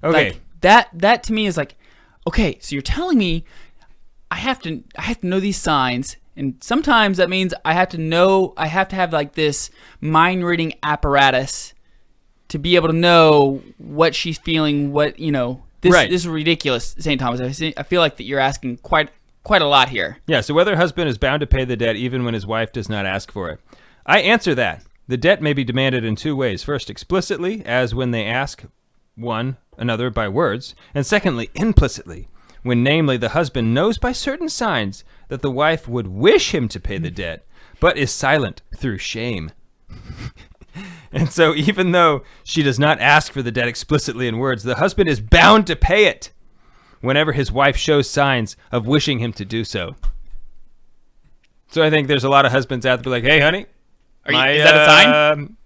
Okay. That to me is okay, so you're telling me I have to know these signs, and sometimes that means I have to have this mind reading apparatus to be able to know what she's feeling, this is ridiculous, St. Thomas. I feel like that you're asking quite a lot here. Yeah, so whether husband is bound to pay the debt even when his wife does not ask for it. I answer that. The debt may be demanded in two ways. First, explicitly, as when they ask one another by words, and secondly, implicitly, when namely the husband knows by certain signs that the wife would wish him to pay the debt, but is silent through shame. And so even though she does not ask for the debt explicitly in words, the husband is bound to pay it whenever his wife shows signs of wishing him to do so. So I think there's a lot of husbands out there be like, hey, honey. Is that a sign?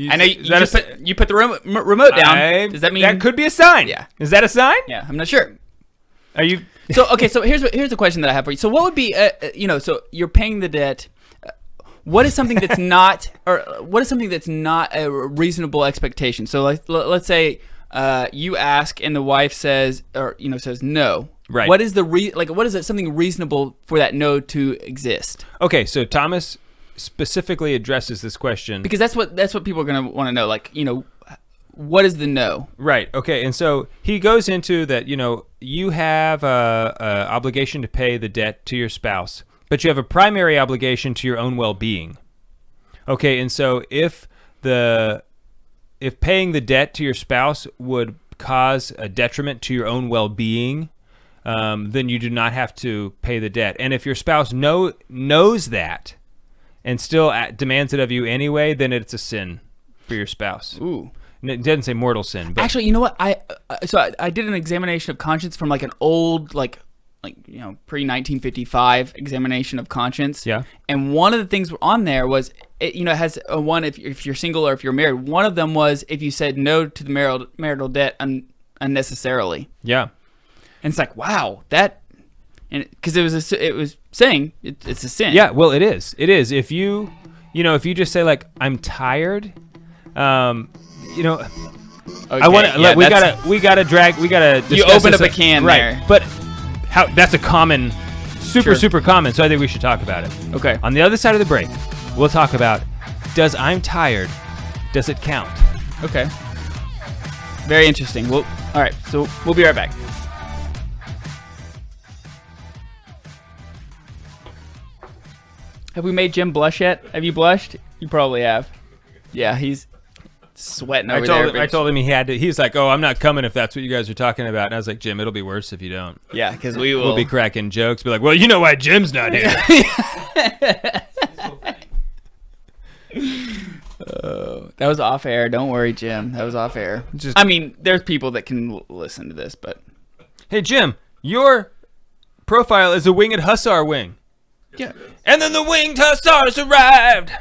I know you put the remote down. Does that mean... That could be a sign. Yeah. Is that a sign? Yeah, I'm not sure. Are you So here's the question that I have for you. So what would be so you're paying the debt. What is something that's not a reasonable expectation? So let's say you ask and the wife says no. Right. What is what is it something reasonable for that no to exist? Okay, so Thomas specifically addresses this question Because that's what people are going to want to know. What is the no? Right. Okay. And so he goes into that. You have a obligation to pay the debt to your spouse, but you have a primary obligation to your own well-being. Okay. And so if paying the debt to your spouse would cause a detriment to your own well-being, then you do not have to pay the debt. And if your spouse knows that and still demands it of you anyway, then it's a sin for your spouse. Ooh. It doesn't say mortal sin. But actually, you know what? I did an examination of conscience from an old pre-1955 examination of conscience. Yeah. And one of the things on there was it has a one if you're single or if you're married. One of them was if you said no to the marital debt unnecessarily. Yeah. And it's like, wow, that, and because it was saying it's a sin. Yeah. Well, it is. It is. If you just say I'm tired, Okay, I want to. We gotta discuss you open this, up a can right? there. But that's a common, super Sure. common. So I think we should talk about it. Okay. On the other side of the break, we'll talk about does I'm tired, does it count? Okay. Very interesting. Well, all right. So we'll be right back. Have we made Jim blush yet? Have you blushed? You probably have. Yeah, he's sweating over there. I told him he had to. He's like, "Oh, I'm not coming if that's what you guys are talking about." And I was like, "Jim, it'll be worse if you don't." Yeah, because we will. We'll be cracking jokes. Be like, "Well, you know why Jim's not here." That was off air. Don't worry, Jim. That was off air. I mean, there's people that can listen to this, but Hey, Jim, your profile is a winged hussar wing. yeah. And then the winged hussars arrived.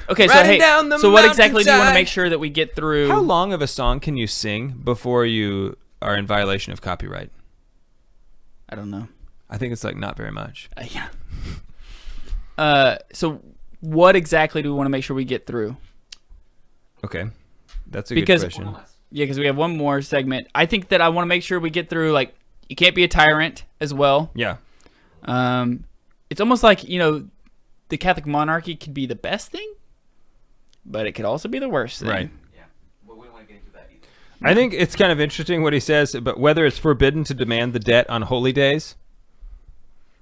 Okay, Riding down the so what exactly do you want to mountainside. make sure that we get through? How long of a song can you sing before you are in violation of copyright? I don't know. I think it's not very much. Yeah. So what exactly do we want to make sure we get through? Okay, that's a Because- good question. Yeah, because we have one more segment. I think that I want to make sure we get through, you can't be a tyrant as well. Yeah. It's almost like, the Catholic monarchy could be the best thing, but it could also be the worst thing. Right. Yeah. But we don't want to get into that either. I think it's kind of interesting what he says, but whether it's forbidden to demand the debt on holy days.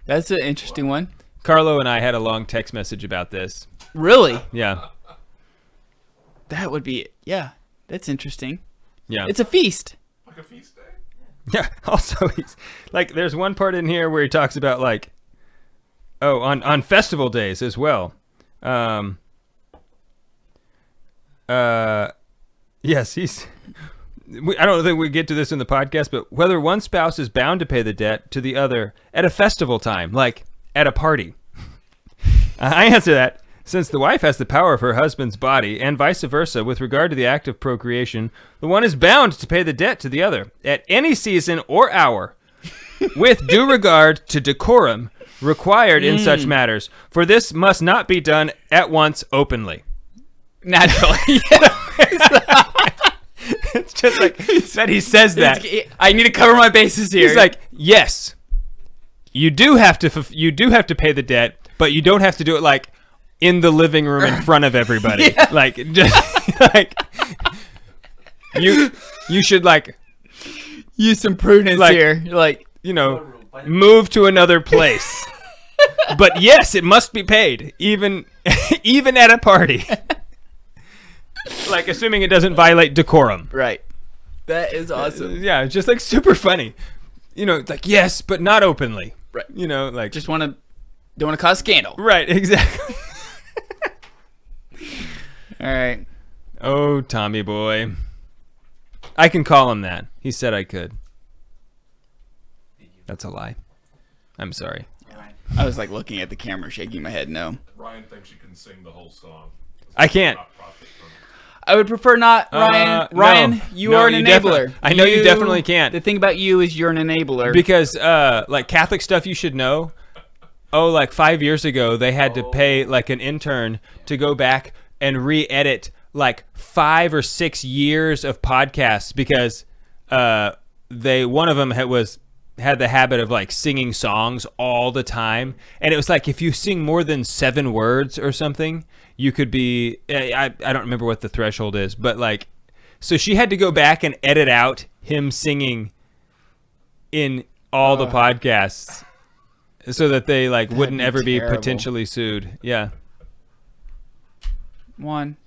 That's an interesting one. Carlo and I had a long text message about this. Really? Yeah. That would be, yeah, that's interesting. Yeah. It's a feast. Like a feast day. Yeah. Also, he's there's one part in here where he talks about on festival days as well. Yes, I don't think we get to this in the podcast, but whether one spouse is bound to pay the debt to the other at a festival time, like at a party. I answer that. Since the wife has the power of her husband's body, and vice versa, with regard to the act of procreation, the one is bound to pay the debt to the other at any season or hour, with due regard to decorum required in such matters. For this must not be done at once openly. Naturally. It's just that he says that. I need to cover my bases here. He's like, yes, you do have to pay the debt, but you don't have to do it in the living room in front of everybody. Yeah. You should use some prudence here. Move to another place. But yes, it must be paid, even at a party. Assuming it doesn't violate decorum. Right. That is awesome. Yeah, it's just super funny. It's yes, but not openly. Right. Just don't want to cause scandal. right, exactly. All right. Oh, Tommy boy. I can call him that. He said I could. That's a lie. I'm sorry. I was looking at the camera, shaking my head. No. Ryan thinks you can sing the whole song. I can't. Not profit from it. I would prefer not, Ryan. Ryan, no. you are an enabler. I know you definitely can't. The thing about you is you're an enabler. Because, like, Catholic stuff you should know. Oh, like 5 years ago, they had to pay, like, an intern to go back and re-edit, like, 5 or 6 years of podcasts because one of them had the habit of, like, singing songs all the time. And it was like, if you sing more than 7 words or something, you could be, I don't remember what the threshold is, but, like, so she had to go back and edit out him singing in all the podcasts. So that they like wouldn't ever be potentially sued. Yeah. One.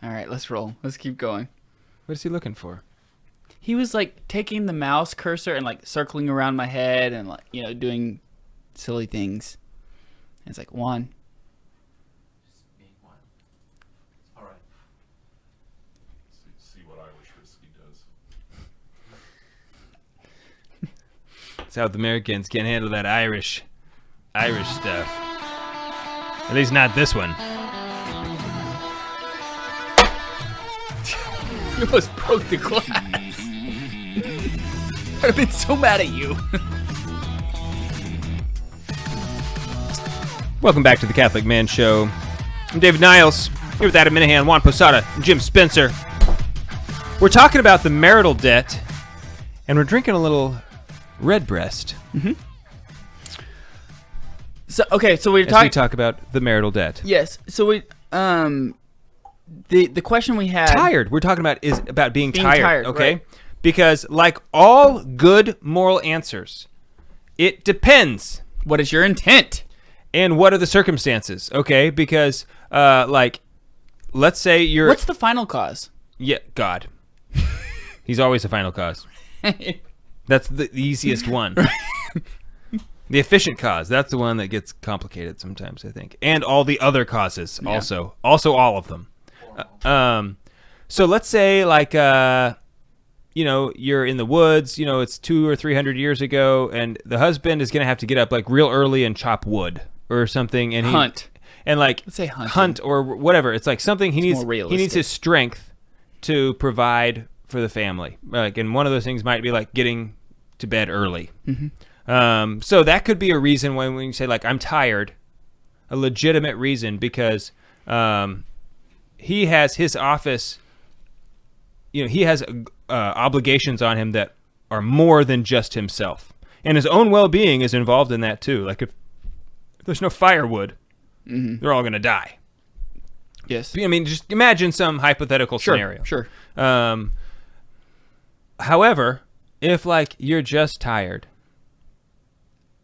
All right, let's roll. Let's keep going. What is he looking for? He was like taking the mouse cursor and like circling around my head and like doing silly things. And it's like 1. Just being 1. All right. See what Irish whiskey does. South Americans can't handle that Irish stuff. At least not this one. You almost broke the glass. I'd have been so mad at you. Welcome back to the Catholic Man Show. I'm David Niles, here with Adam Minahan, Juan Posada, and Jim Spencer. We're talking about the marital debt, and we're drinking a little Redbreast. Mm-hmm. So we're talking. We talk about the marital debt. Yes. So we the question we had. Tired. We're talking about is about being tired. Okay. Right. Because like all good moral answers, it depends. What is your intent? And what are the circumstances? Okay. Because like, let's say you're. What's the final cause? Yeah, God. He's always the final cause. That's the easiest one. The efficient cause. That's the one that gets complicated sometimes, I think. And all the other causes also. Also all of them. So let's say like, you're in the woods, it's 200 or 300 years ago, and the husband is going to have to get up like real early and chop wood or something. And hunt. And like, let's say hunt or whatever. It's like something he needs his strength to provide for the family. Like, and one of those things might be like getting to bed early. Mm-hmm. So that could be a reason when you say like I'm tired, a legitimate reason because he has his office. He has obligations on him that are more than just himself, and his own well-being is involved in that too. Like if there's no firewood, they're all going to die. Yes. I mean, just imagine some hypothetical scenario. Sure. However, if like you're just tired,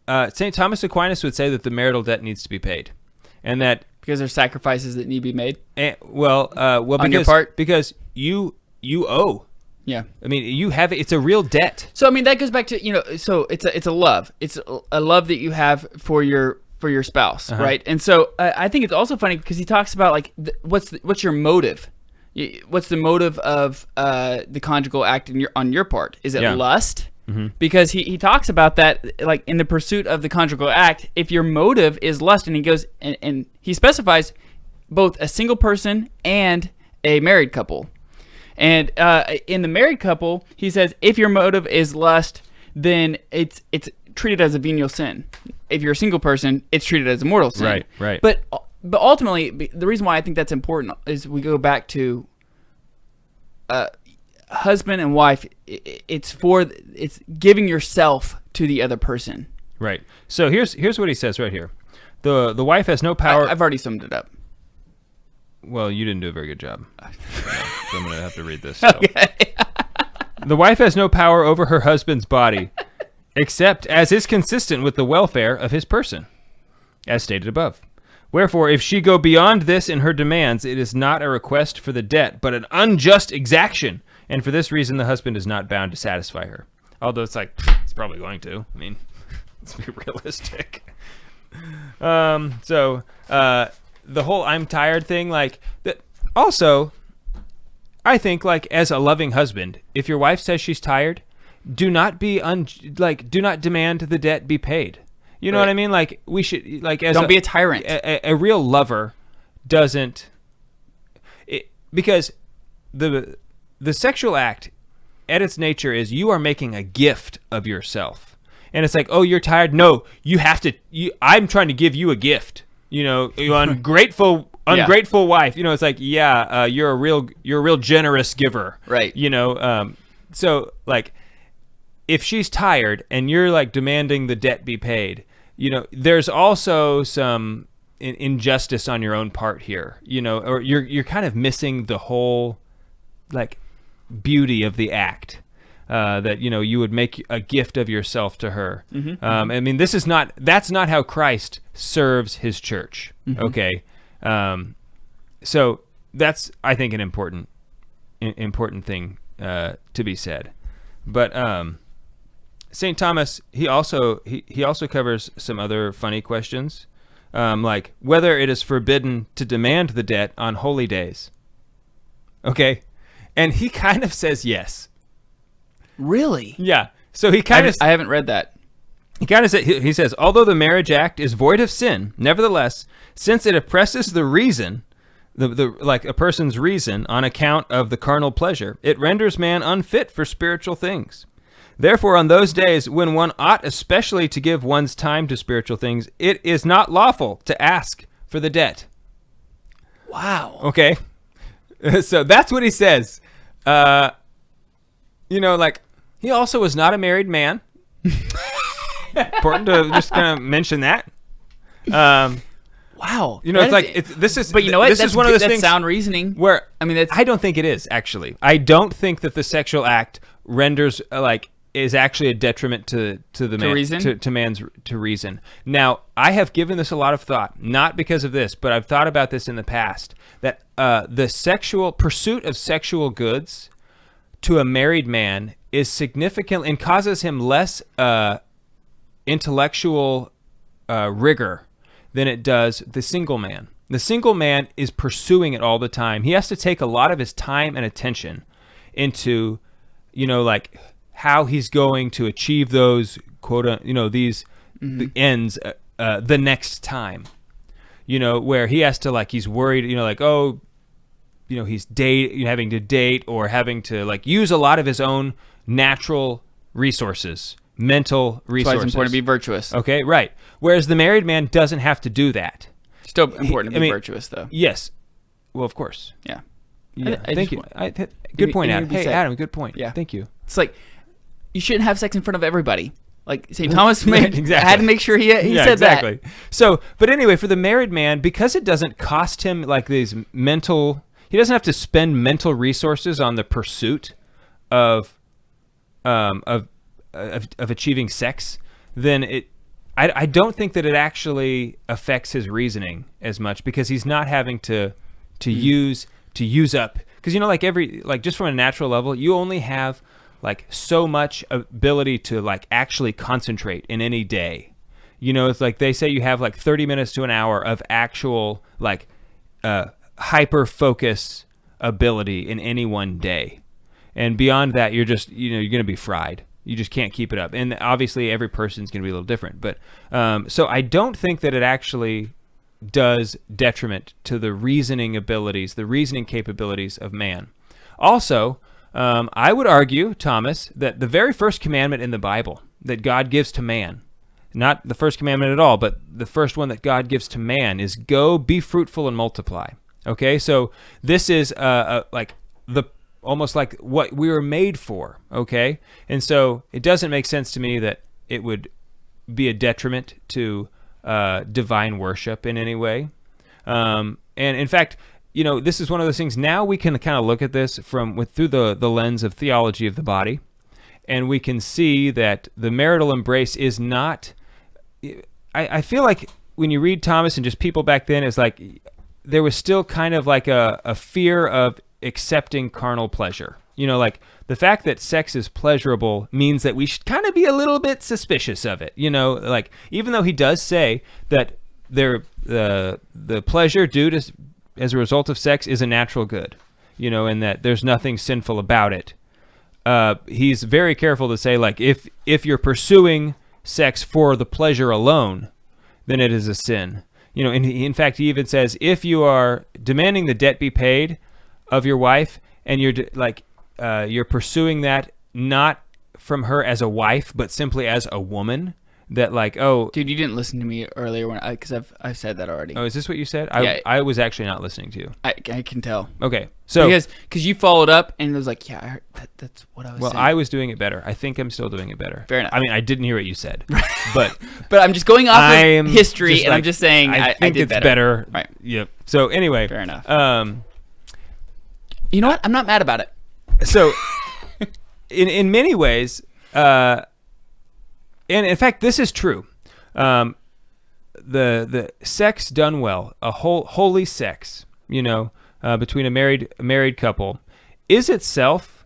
St. Thomas Aquinas would say that the marital debt needs to be paid, and that because there's sacrifices that need to be made. On your part, because you owe. Yeah. I mean, you have it's a real debt. So I mean that goes back to so it's a love. It's a love that you have for your spouse, right? And so I think it's also funny because he talks about like what's your motive. What's the motive of the conjugal act on your part? Is it lust? Mm-hmm. Because he talks about that, like in the pursuit of the conjugal act, if your motive is lust, and he goes and he specifies both a single person and a married couple. And in the married couple, he says if your motive is lust, then it's treated as a venial sin. If you're a single person, it's treated as a mortal sin. Right. But ultimately, the reason why I think that's important is we go back to husband and wife. It's giving yourself to the other person. Right. So here's what he says right here. The wife has no power. I've already summed it up. Well, you didn't do a very good job. So I'm going to have to read this. So. Okay. The wife has no power over her husband's body, except as is consistent with the welfare of his person, as stated above. Wherefore, if she go beyond this in her demands, it is not a request for the debt, but an unjust exaction. And for this reason, the husband is not bound to satisfy her. Although it's like, he's probably going to. I mean, let's be realistic. The whole I'm tired thing, like that. Also, I think like as a loving husband, if your wife says she's tired, do not do not demand the debt be paid. You know what I mean? Like we should don't be a tyrant. A real lover doesn't, because the sexual act at its nature is you are making a gift of yourself. And it's like, oh, you're tired? No, you have to, I'm trying to give you a gift. You know, you ungrateful wife. You know, it's like, you're a real generous giver. Right. You know, so like, if she's tired and you're like demanding the debt be paid, you know, there's also some injustice on your own part here, you know, or you're kind of missing the whole like beauty of the act, that, you know, you would make a gift of yourself to her. I mean, that's not how Christ serves his church. Okay. So that's, I think, an important thing to be said. But St. Thomas, he also covers some other funny questions, like whether it is forbidden to demand the debt on holy days. Okay, and he kind of says yes. Really? Yeah. So he kind of, I haven't read that. He kind of said, he says, although the marriage act is void of sin, nevertheless, since it oppresses the reason, the like a person's reason on account of the carnal pleasure, it renders man unfit for spiritual things. Therefore, on those days when one ought especially to give one's time to spiritual things, it is not lawful to ask for the debt. Wow. Okay. So that's what he says. You know, like, he also was not a married man. Important to just kind of mention that. Wow. You know, it's like, this is, but you know what? This is one of those things. Sound reasoning. Where, I mean, I don't think it is, actually. I don't think that the sexual act renders, is actually a detriment to man's reason. Now, I have given this a lot of thought, not because of this, but I've thought about this in the past, that the sexual pursuit of sexual goods to a married man is significant and causes him less intellectual rigor than it does the single man. The single man is pursuing it all the time. He has to take a lot of his time and attention into, you know, like, how he's going to achieve those the ends the next time, you know, where he has to, like, he's worried, you know, like, oh, you know, he's having to date or having to, like, use a lot of his own natural resources, mental resources. That's why it's important to be virtuous. Okay, right. Whereas the married man doesn't have to do that. Still important to be virtuous, though. Yes. Well, of course. Yeah. Thank you. Good point, Adam. Hey, Adam, good point. Yeah. Thank you. It's like, you shouldn't have sex in front of everybody. Like St. Thomas exactly. had to make sure he said exactly. that. So, but anyway, for the married man, because it doesn't cost him like these he doesn't have to spend mental resources on the pursuit of achieving sex, then I don't think that it actually affects his reasoning as much, because he's not having to use up, because, you know, like just from a natural level, you only have like so much ability to like actually concentrate in any day. You know, it's like they say you have like 30 minutes to an hour of actual like hyper focus ability in any one day. And beyond that, you're just, you know, you're going to be fried. You just can't keep it up. And obviously every person's going to be a little different. But so I don't think that it actually does detriment to the reasoning abilities, the reasoning capabilities of man. Also, I would argue, Thomas, that the very first commandment in the Bible that God gives to man, not the first commandment at all, but the first one that God gives to man, is go, be fruitful, and multiply. Okay, so this is like almost like what we were made for. Okay, and so it doesn't make sense to me that it would be a detriment to divine worship in any way. And in fact, you know, this is one of those things. Now we can kind of look at this through the lens of theology of the body, and we can see that the marital embrace is not. I feel like when you read Thomas and just people back then, it's like there was still kind of like a fear of accepting carnal pleasure. You know, like the fact that sex is pleasurable means that we should kind of be a little bit suspicious of it. You know, like even though he does say that the pleasure due to as a result of sex is a natural good, you know, and that there's nothing sinful about it. He's very careful to say, like, if you're pursuing sex for the pleasure alone, then it is a sin. and in fact, he even says, if you are demanding the debt be paid of your wife, and you're pursuing that not from her as a wife, but simply as a woman, that dude, you didn't listen to me earlier because I've said that already. Oh, is this what you said? Yeah. I was actually not listening to you. I can tell. Okay, so because you followed up and it was like, yeah, I heard that's what I was saying. Well, I was doing it better. I think I'm still doing it better. Fair enough. I mean, I didn't hear what you said, but I'm just going off of history, and I'm just saying I think did it's better. Right. Yep. So anyway, fair enough. You know what? I'm not mad about it. So, in many ways, and in fact, this is true. The sex done well, a holy sex, between a married couple, is itself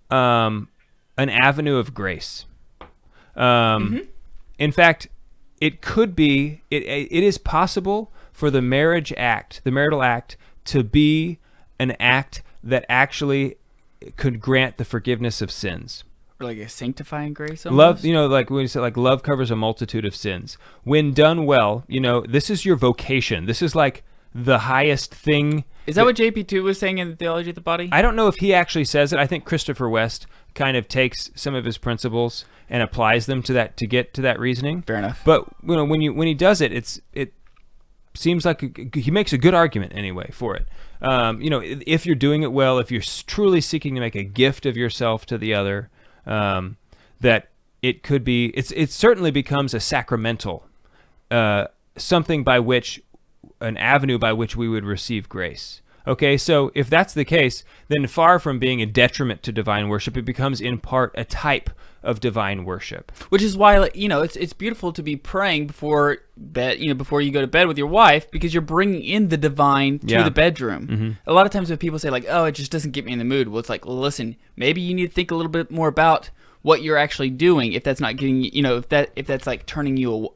an avenue of grace. In fact, it could be. It is possible for the marital act, to be an act that actually could grant the forgiveness of sins. Or like a sanctifying grace almost? Love, like when you say, love covers a multitude of sins. When done well, this is your vocation. This is like the highest thing. Is that what JP2 was saying in the Theology of the Body? I don't know if he actually says it. I think Christopher West kind of takes some of his principles and applies them to that, to get to that reasoning. Fair enough. But when he does it, it seems like he makes a good argument anyway for it. If you're doing it well, if you're truly seeking to make a gift of yourself to the other, that it could be, it certainly becomes a sacramental, something by which, an avenue by which we would receive grace. Okay, so if that's the case, then far from being a detriment to divine worship, it becomes in part a type of divine worship. Which is why, it's beautiful to be praying before bed, before you go to bed with your wife, because you're bringing in the divine to the bedroom. Mm-hmm. A lot of times when people say oh, it just doesn't get me in the mood, well, it's like, well, listen, maybe you need to think a little bit more about what you're actually doing if that's not getting, if that's like turning you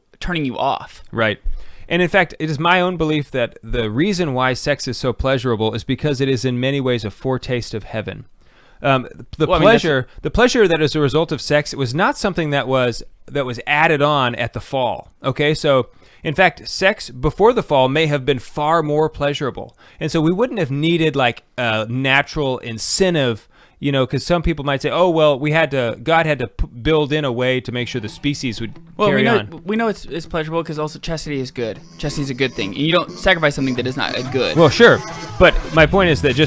off. Right. And in fact, it is my own belief that the reason why sex is so pleasurable is because it is in many ways a foretaste of heaven. The pleasure that is a result of sex, it was not something that was added on at the fall. Okay, so in fact, sex before the fall may have been far more pleasurable, and so we wouldn't have needed like a natural incentive. Because some people might say, "Oh, well, God had to build in a way to make sure the species would carry on." We know it's pleasurable because also chastity is good. Chastity is a good thing, and you don't sacrifice something that is not a good. Well, sure, but my point is that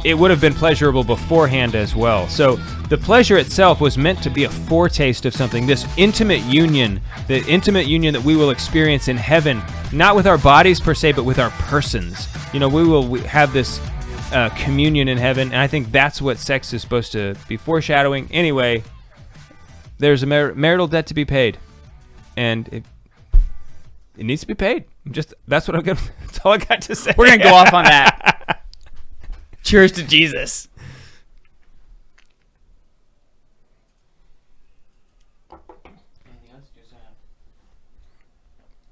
it would have been pleasurable beforehand as well. So the pleasure itself was meant to be a foretaste of something. This intimate union, the intimate union that we will experience in heaven, not with our bodies per se, but with our persons. We will have this communion in heaven, and I think that's what sex is supposed to be foreshadowing. Anyway, there's a marital debt to be paid, and it needs to be paid. That's all I got to say. We're gonna go off on that. Cheers to Jesus.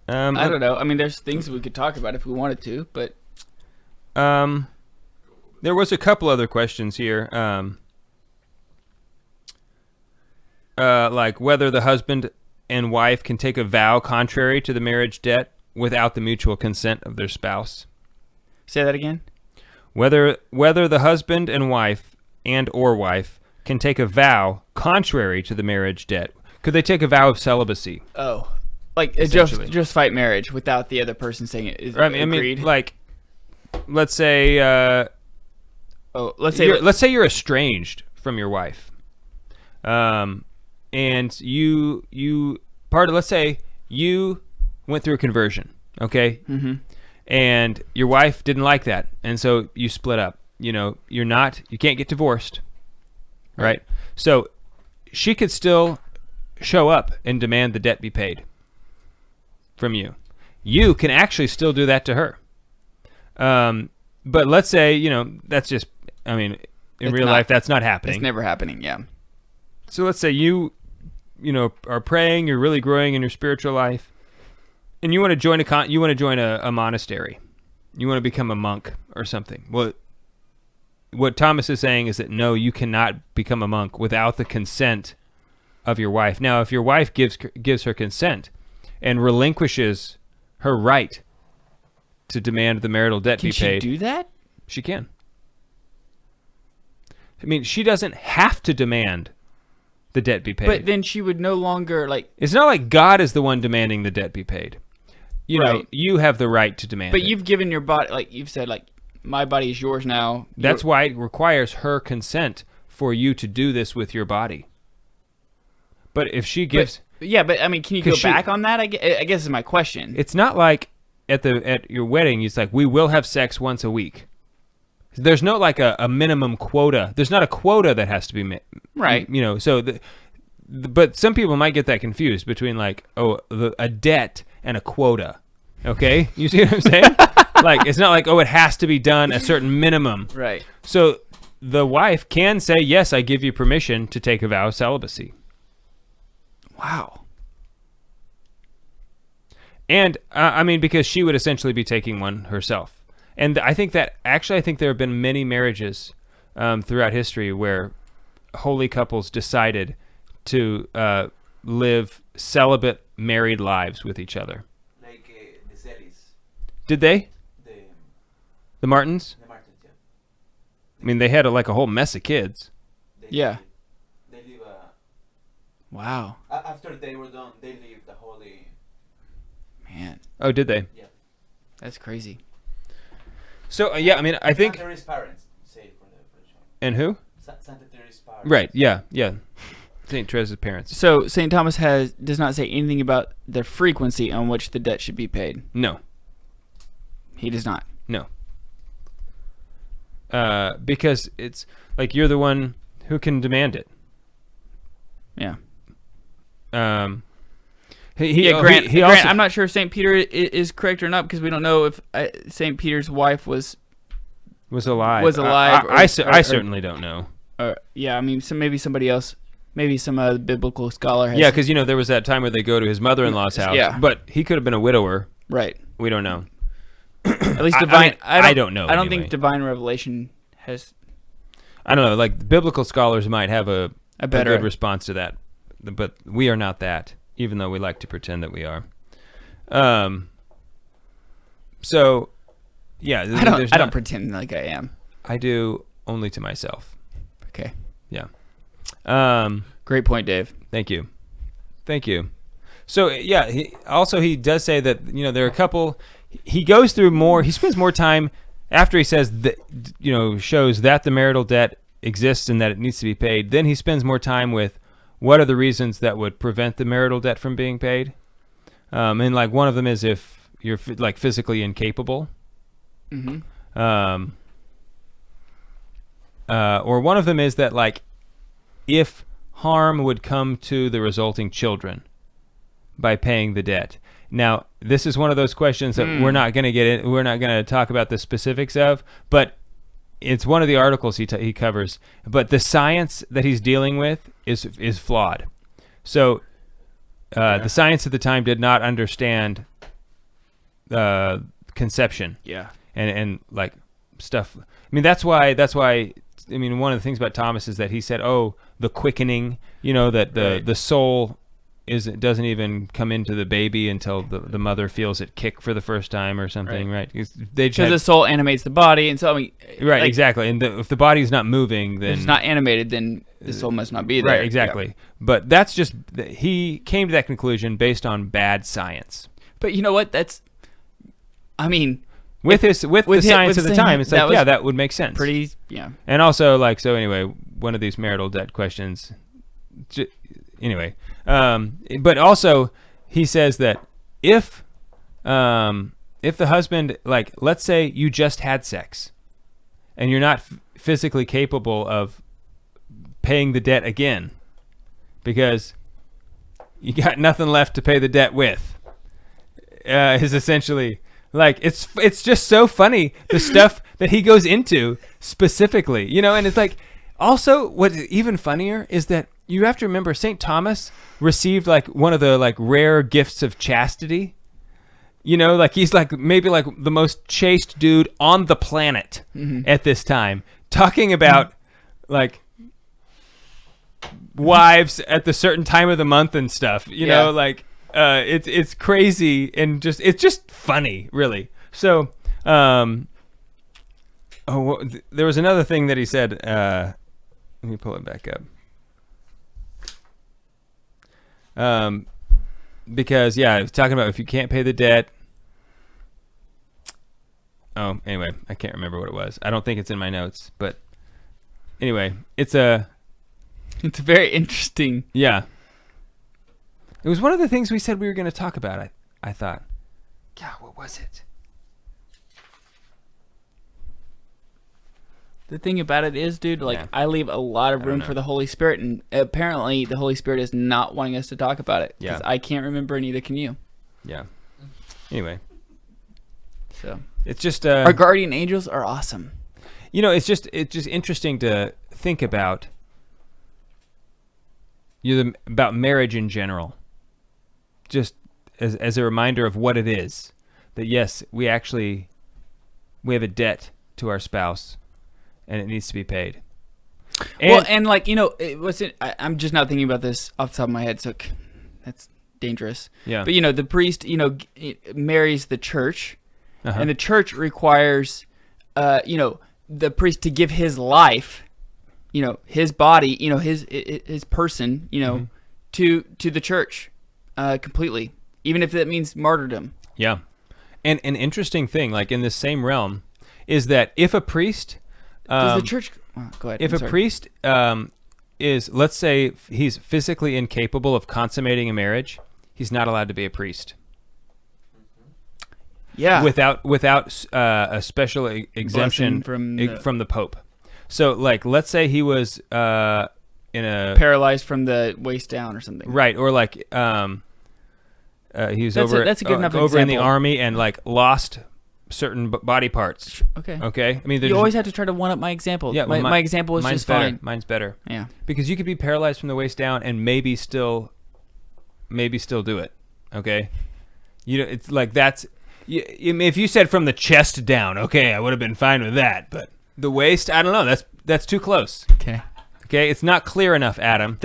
I don't know. I mean, there's things we could talk about if we wanted to, but there was a couple other questions here, like whether the husband and wife can take a vow contrary to the marriage debt without the mutual consent of their spouse. Say that again. Whether the husband and wife or wife can take a vow contrary to the marriage debt. Could they take a vow of celibacy? Oh, like just fight marriage without the other person saying it is agreed? I mean, like, let's say. Let's say you're estranged from your wife, and let's say you went through a conversion, okay, and your wife didn't like that, and so you split up. You can't get divorced, right? So she could still show up and demand the debt be paid from you. You can actually still do that to her. But let's say, that's just, in real life, that's not happening. It's never happening, yeah. So let's say you are praying, you're really growing in your spiritual life, and you want to join a monastery. You want to become a monk or something. Well, what Thomas is saying is that no, you cannot become a monk without the consent of your wife. Now, if your wife gives her consent and relinquishes her right to demand the marital debt be paid. Can she do that? She can. I mean, she doesn't have to demand the debt be paid. But then she would no longer like. It's not like God is the one demanding the debt be paid. You know, you have the right to demand it. But you've given your body, like you've said, like my body is yours now. That's why it requires her consent for you to do this with your body. But if she gives, but I mean, can you go back on that? I guess is my question. It's not like at your wedding, it's like we will have sex once a week. There's no like a minimum quota. There's not a quota that has to be met. Right. You know, so but some people might get that confused between like a debt and a quota. Okay, you see what I'm saying? Like it's not like it has to be done a certain minimum. Right. So the wife can say, yes, I give you permission to take a vow of celibacy. Wow. And I mean, because she would essentially be taking one herself. And I think there have been many marriages throughout history where holy couples decided to live celibate married lives with each other. Like the Zelis. Did they? The Martins? The Martins, yeah. I mean, they had a whole mess of kids. They live Wow. after they were done, they lived the holy. Man. Oh, did they? Yeah. That's crazy. So, yeah, I mean, I think... Santa Teresa's parents say for the show. And who? Santa Teresa's parents. Right, yeah. St. Teresa's parents. So St. Thomas does not say anything about the frequency on which the debt should be paid. No. He does not. No. Because it's like you're the one who can demand it. Yeah. Grant, I'm not sure if St. Peter is correct or not because we don't know if St. Peter's wife was alive. I certainly don't know. I mean, maybe somebody else, maybe some biblical scholar has. Yeah, because there was that time where they go to his mother-in-law's house. Yeah. But he could have been a widower. Right. We don't know. At least divine. I don't know. I don't think divine revelation has. I don't know. Like biblical scholars might have a better good response to that, but we are not that. Even though we like to pretend that we are. So, yeah. I don't pretend like I am. I do only to myself. Okay. Yeah. Great point, Dave. Thank you. So, yeah, he does say that, there are a couple, he goes through more, he spends more time after he says that, shows that the marital debt exists and that it needs to be paid. Then he spends more time with what are the reasons that would prevent the marital debt from being paid? And like one of them is if you're like physically incapable. Mm-hmm. Or one of them is that like if harm would come to the resulting children by paying the debt. Now, this is one of those questions that we're not going to get in. We're not going to talk about the specifics of, but it's one of the articles he covers. But the science that he's dealing with is flawed. So the science at the time did not understand conception. Yeah. And like stuff. I mean, that's why. I mean, one of the things about Thomas is that he said, "Oh, the quickening. That the soul doesn't even come into the baby until the mother feels it kick for the first time or something, right? Because the soul animates the body, and so I mean, right, exactly. And if the body's not moving, then if it's not animated, then the soul must not be there. Right, exactly. Yeah. But that's just he came to that conclusion based on bad science. But you know what? I mean. With the science of the time, it's like, that would make sense. And also, like, so anyway, one of these marital debt questions, anyway. But also, he says that if the husband, like, let's say you just had sex, and you're not physically capable of paying the debt again, because you got nothing left to pay the debt with, is essentially... Like, it's just so funny, the stuff that he goes into specifically, and it's like, also, what's even funnier is that you have to remember St. Thomas received, like, one of the, like, rare gifts of chastity. Like, he's, like, maybe, like, the most chaste dude on the planet at this time, talking about, like, wives at the certain time of the month and stuff, you know, like... It's crazy and it's just funny, really. So, there was another thing that he said. Let me pull it back up. Because I was talking about if you can't pay the debt. Oh, anyway, I can't remember what it was. I don't think it's in my notes, but anyway, it's very interesting. Yeah. It was one of the things we said we were going to talk about. I thought. God, what was it? The thing about it is, dude, I leave a lot of room for the Holy Spirit, and apparently the Holy Spirit is not wanting us to talk about it. Because I can't remember, and neither can you. Yeah. Anyway. So. It's just... our guardian angels are awesome. It's just interesting to think about about marriage in general. Just as a reminder of what it is. That yes, we have a debt to our spouse. And it needs to be paid. I'm just not thinking about this off the top of my head, so that's dangerous. Yeah. But the priest, marries the church, and the church requires, the priest to give his life, his body, his person, to the church, completely, even if that means martyrdom. Yeah. And an interesting thing, like in this same realm, is that if a priest. Does the church... go ahead. If a priest is, let's say, he's physically incapable of consummating a marriage, he's not allowed to be a priest. Yeah. Without a special exemption from the Pope. So, like, let's say he was in a... paralyzed from the waist down or something. Right, or like he was that's a good enough over in the example. army and like lost certain body parts. Okay. I mean, you always have to try to one up my example. Yeah, my example is just better. fine. Mine's better. Yeah, because you could be paralyzed from the waist down and maybe still do it. Okay, it's like that's. If you said from the chest down, okay, I would have been fine with that. But the waist, I don't know. That's too close. Okay, it's not clear enough, Adam.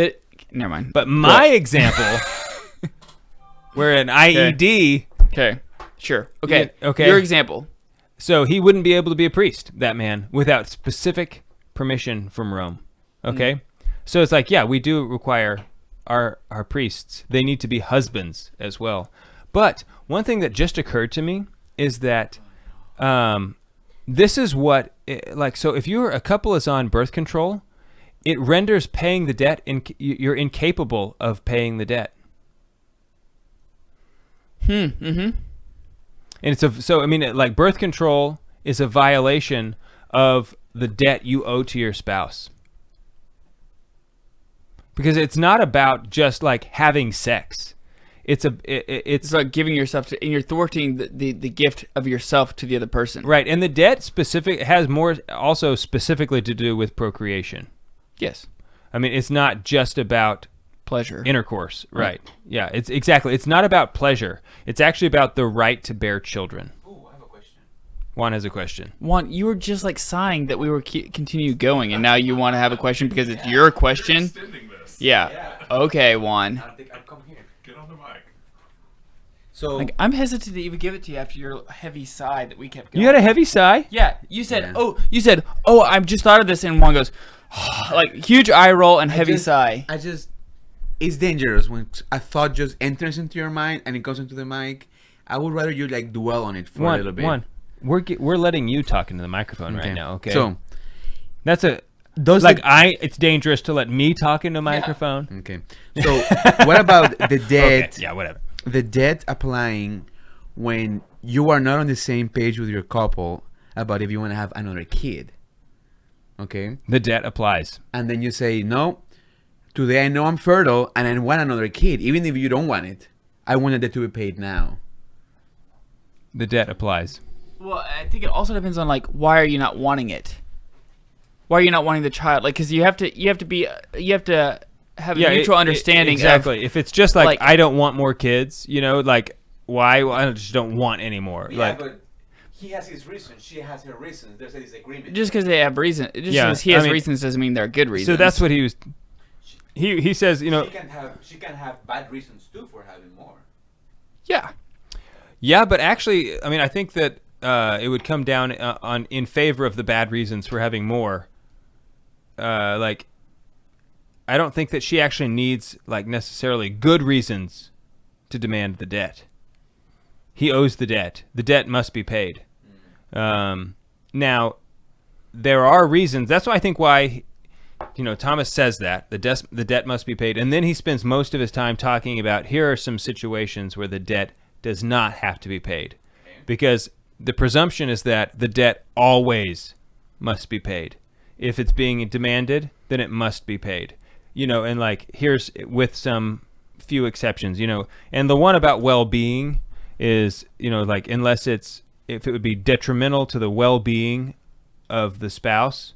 Never mind. But my example, where an IED. Okay. Sure. Okay. Okay. Your example. So he wouldn't be able to be a priest, that man, without specific permission from Rome. Okay? So it's like, we do require our priests. They need to be husbands as well. But one thing that just occurred to me is that this is what, so if a couple is on birth control, it renders paying the debt, you're incapable of paying the debt. Mm-hmm. And like birth control is a violation of the debt you owe to your spouse. Because it's not about just like having sex. It's like giving yourself and you're thwarting the gift of yourself to the other person. Right. And the debt has more also specifically to do with procreation. Yes. I mean, it's not just about pleasure. Intercourse, right. Yeah, it's not about pleasure. It's actually about the right to bear children. Ooh, I have a question. Juan has a question. Juan, you were just like sighing that we were continue going, and now you want to have a question because it's your question? Extending this. Yeah. Okay, Juan. I think I'll come here. Get on the mic. So I'm hesitant to even give it to you after your heavy sigh that we kept going. You had a heavy sigh? Yeah. You said, I've just thought of this, and Juan goes, like huge eye roll and heavy sigh. It's dangerous when a thought just enters into your mind and it goes into the mic. I would rather you like dwell on it for a little bit. We're letting you talk into the microphone right now. Okay. So that's it's dangerous to let me talk into a microphone. Okay. So what about the debt? Okay. Yeah, whatever. The debt applying when you are not on the same page with your couple about if you want to have another kid. Okay. The debt applies. And then you say, no, today I know I'm fertile and I want another kid, even if you don't want it. I want the debt to be paid now. The debt applies. Well, I think it also depends on like why are you not wanting it? Why are you not wanting the child? Like, because you have to have a mutual understanding. Exactly. If it's just like I don't want more kids, like why? Well, I just don't want any more. Yeah, but he has his reasons. She has her reasons. There's a disagreement. Just because they have reasons, because he has reasons doesn't mean they're good reasons. So that's what he was. He says, she can have bad reasons too for having more. Yeah. Yeah, but actually, I mean, I think that it would come down in favor of the bad reasons for having more. Like, I don't think that she actually needs like necessarily good reasons to demand the debt. He owes the debt. The debt must be paid. Now, there are reasons. That's why I think why, Thomas says that the debt must be paid, and then he spends most of his time talking about here are some situations where the debt does not have to be paid, because the presumption is that the debt always must be paid. If it's being demanded, then it must be paid. And like here's with some few exceptions. And the one about well-being is like unless if it would be detrimental to the well-being of the spouse,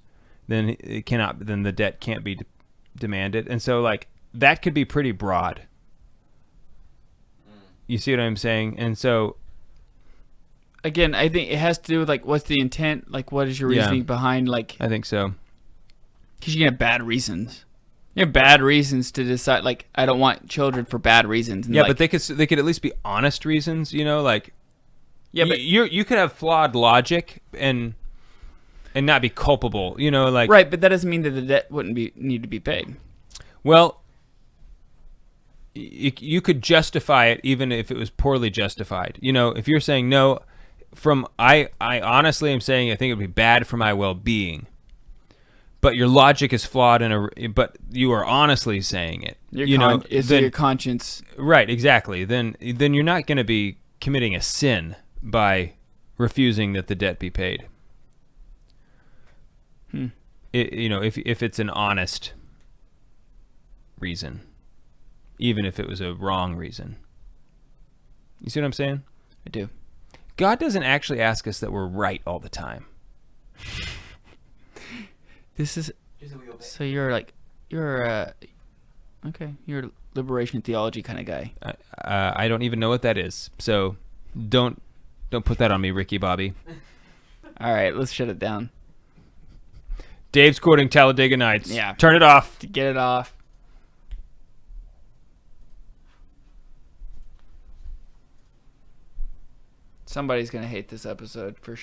then then the debt can't be demanded. And so like that could be pretty broad. You see what I'm saying? And so again, I think it has to do with like what's the intent, like what is your reasoning behind, like I think so. Because you can have bad reasons. You have bad reasons to decide, like, I don't want children for bad reasons. And yeah, but they could at least be honest reasons, like. Yeah, but you could have flawed logic and not be culpable, like. Right, but that doesn't mean that the debt wouldn't need to be paid. Well, you could justify it even if it was poorly justified. If you're saying no, I honestly am saying I think it would be bad for my well-being. But your logic is flawed but you are honestly saying it. Your conscience. Right, exactly. Then you're not going to be committing a sin by refusing that the debt be paid. If it's an honest reason, even if it was a wrong reason. You see what I'm saying? I do. God doesn't actually ask us that we're right all the time. This is so you're a liberation theology kind of guy. I don't even know what that is, so don't put that on me, Ricky Bobby. All right, let's shut it down. Dave's quoting Talladega Nights. Yeah, turn it off. Get it off. Somebody's gonna hate this episode for sure.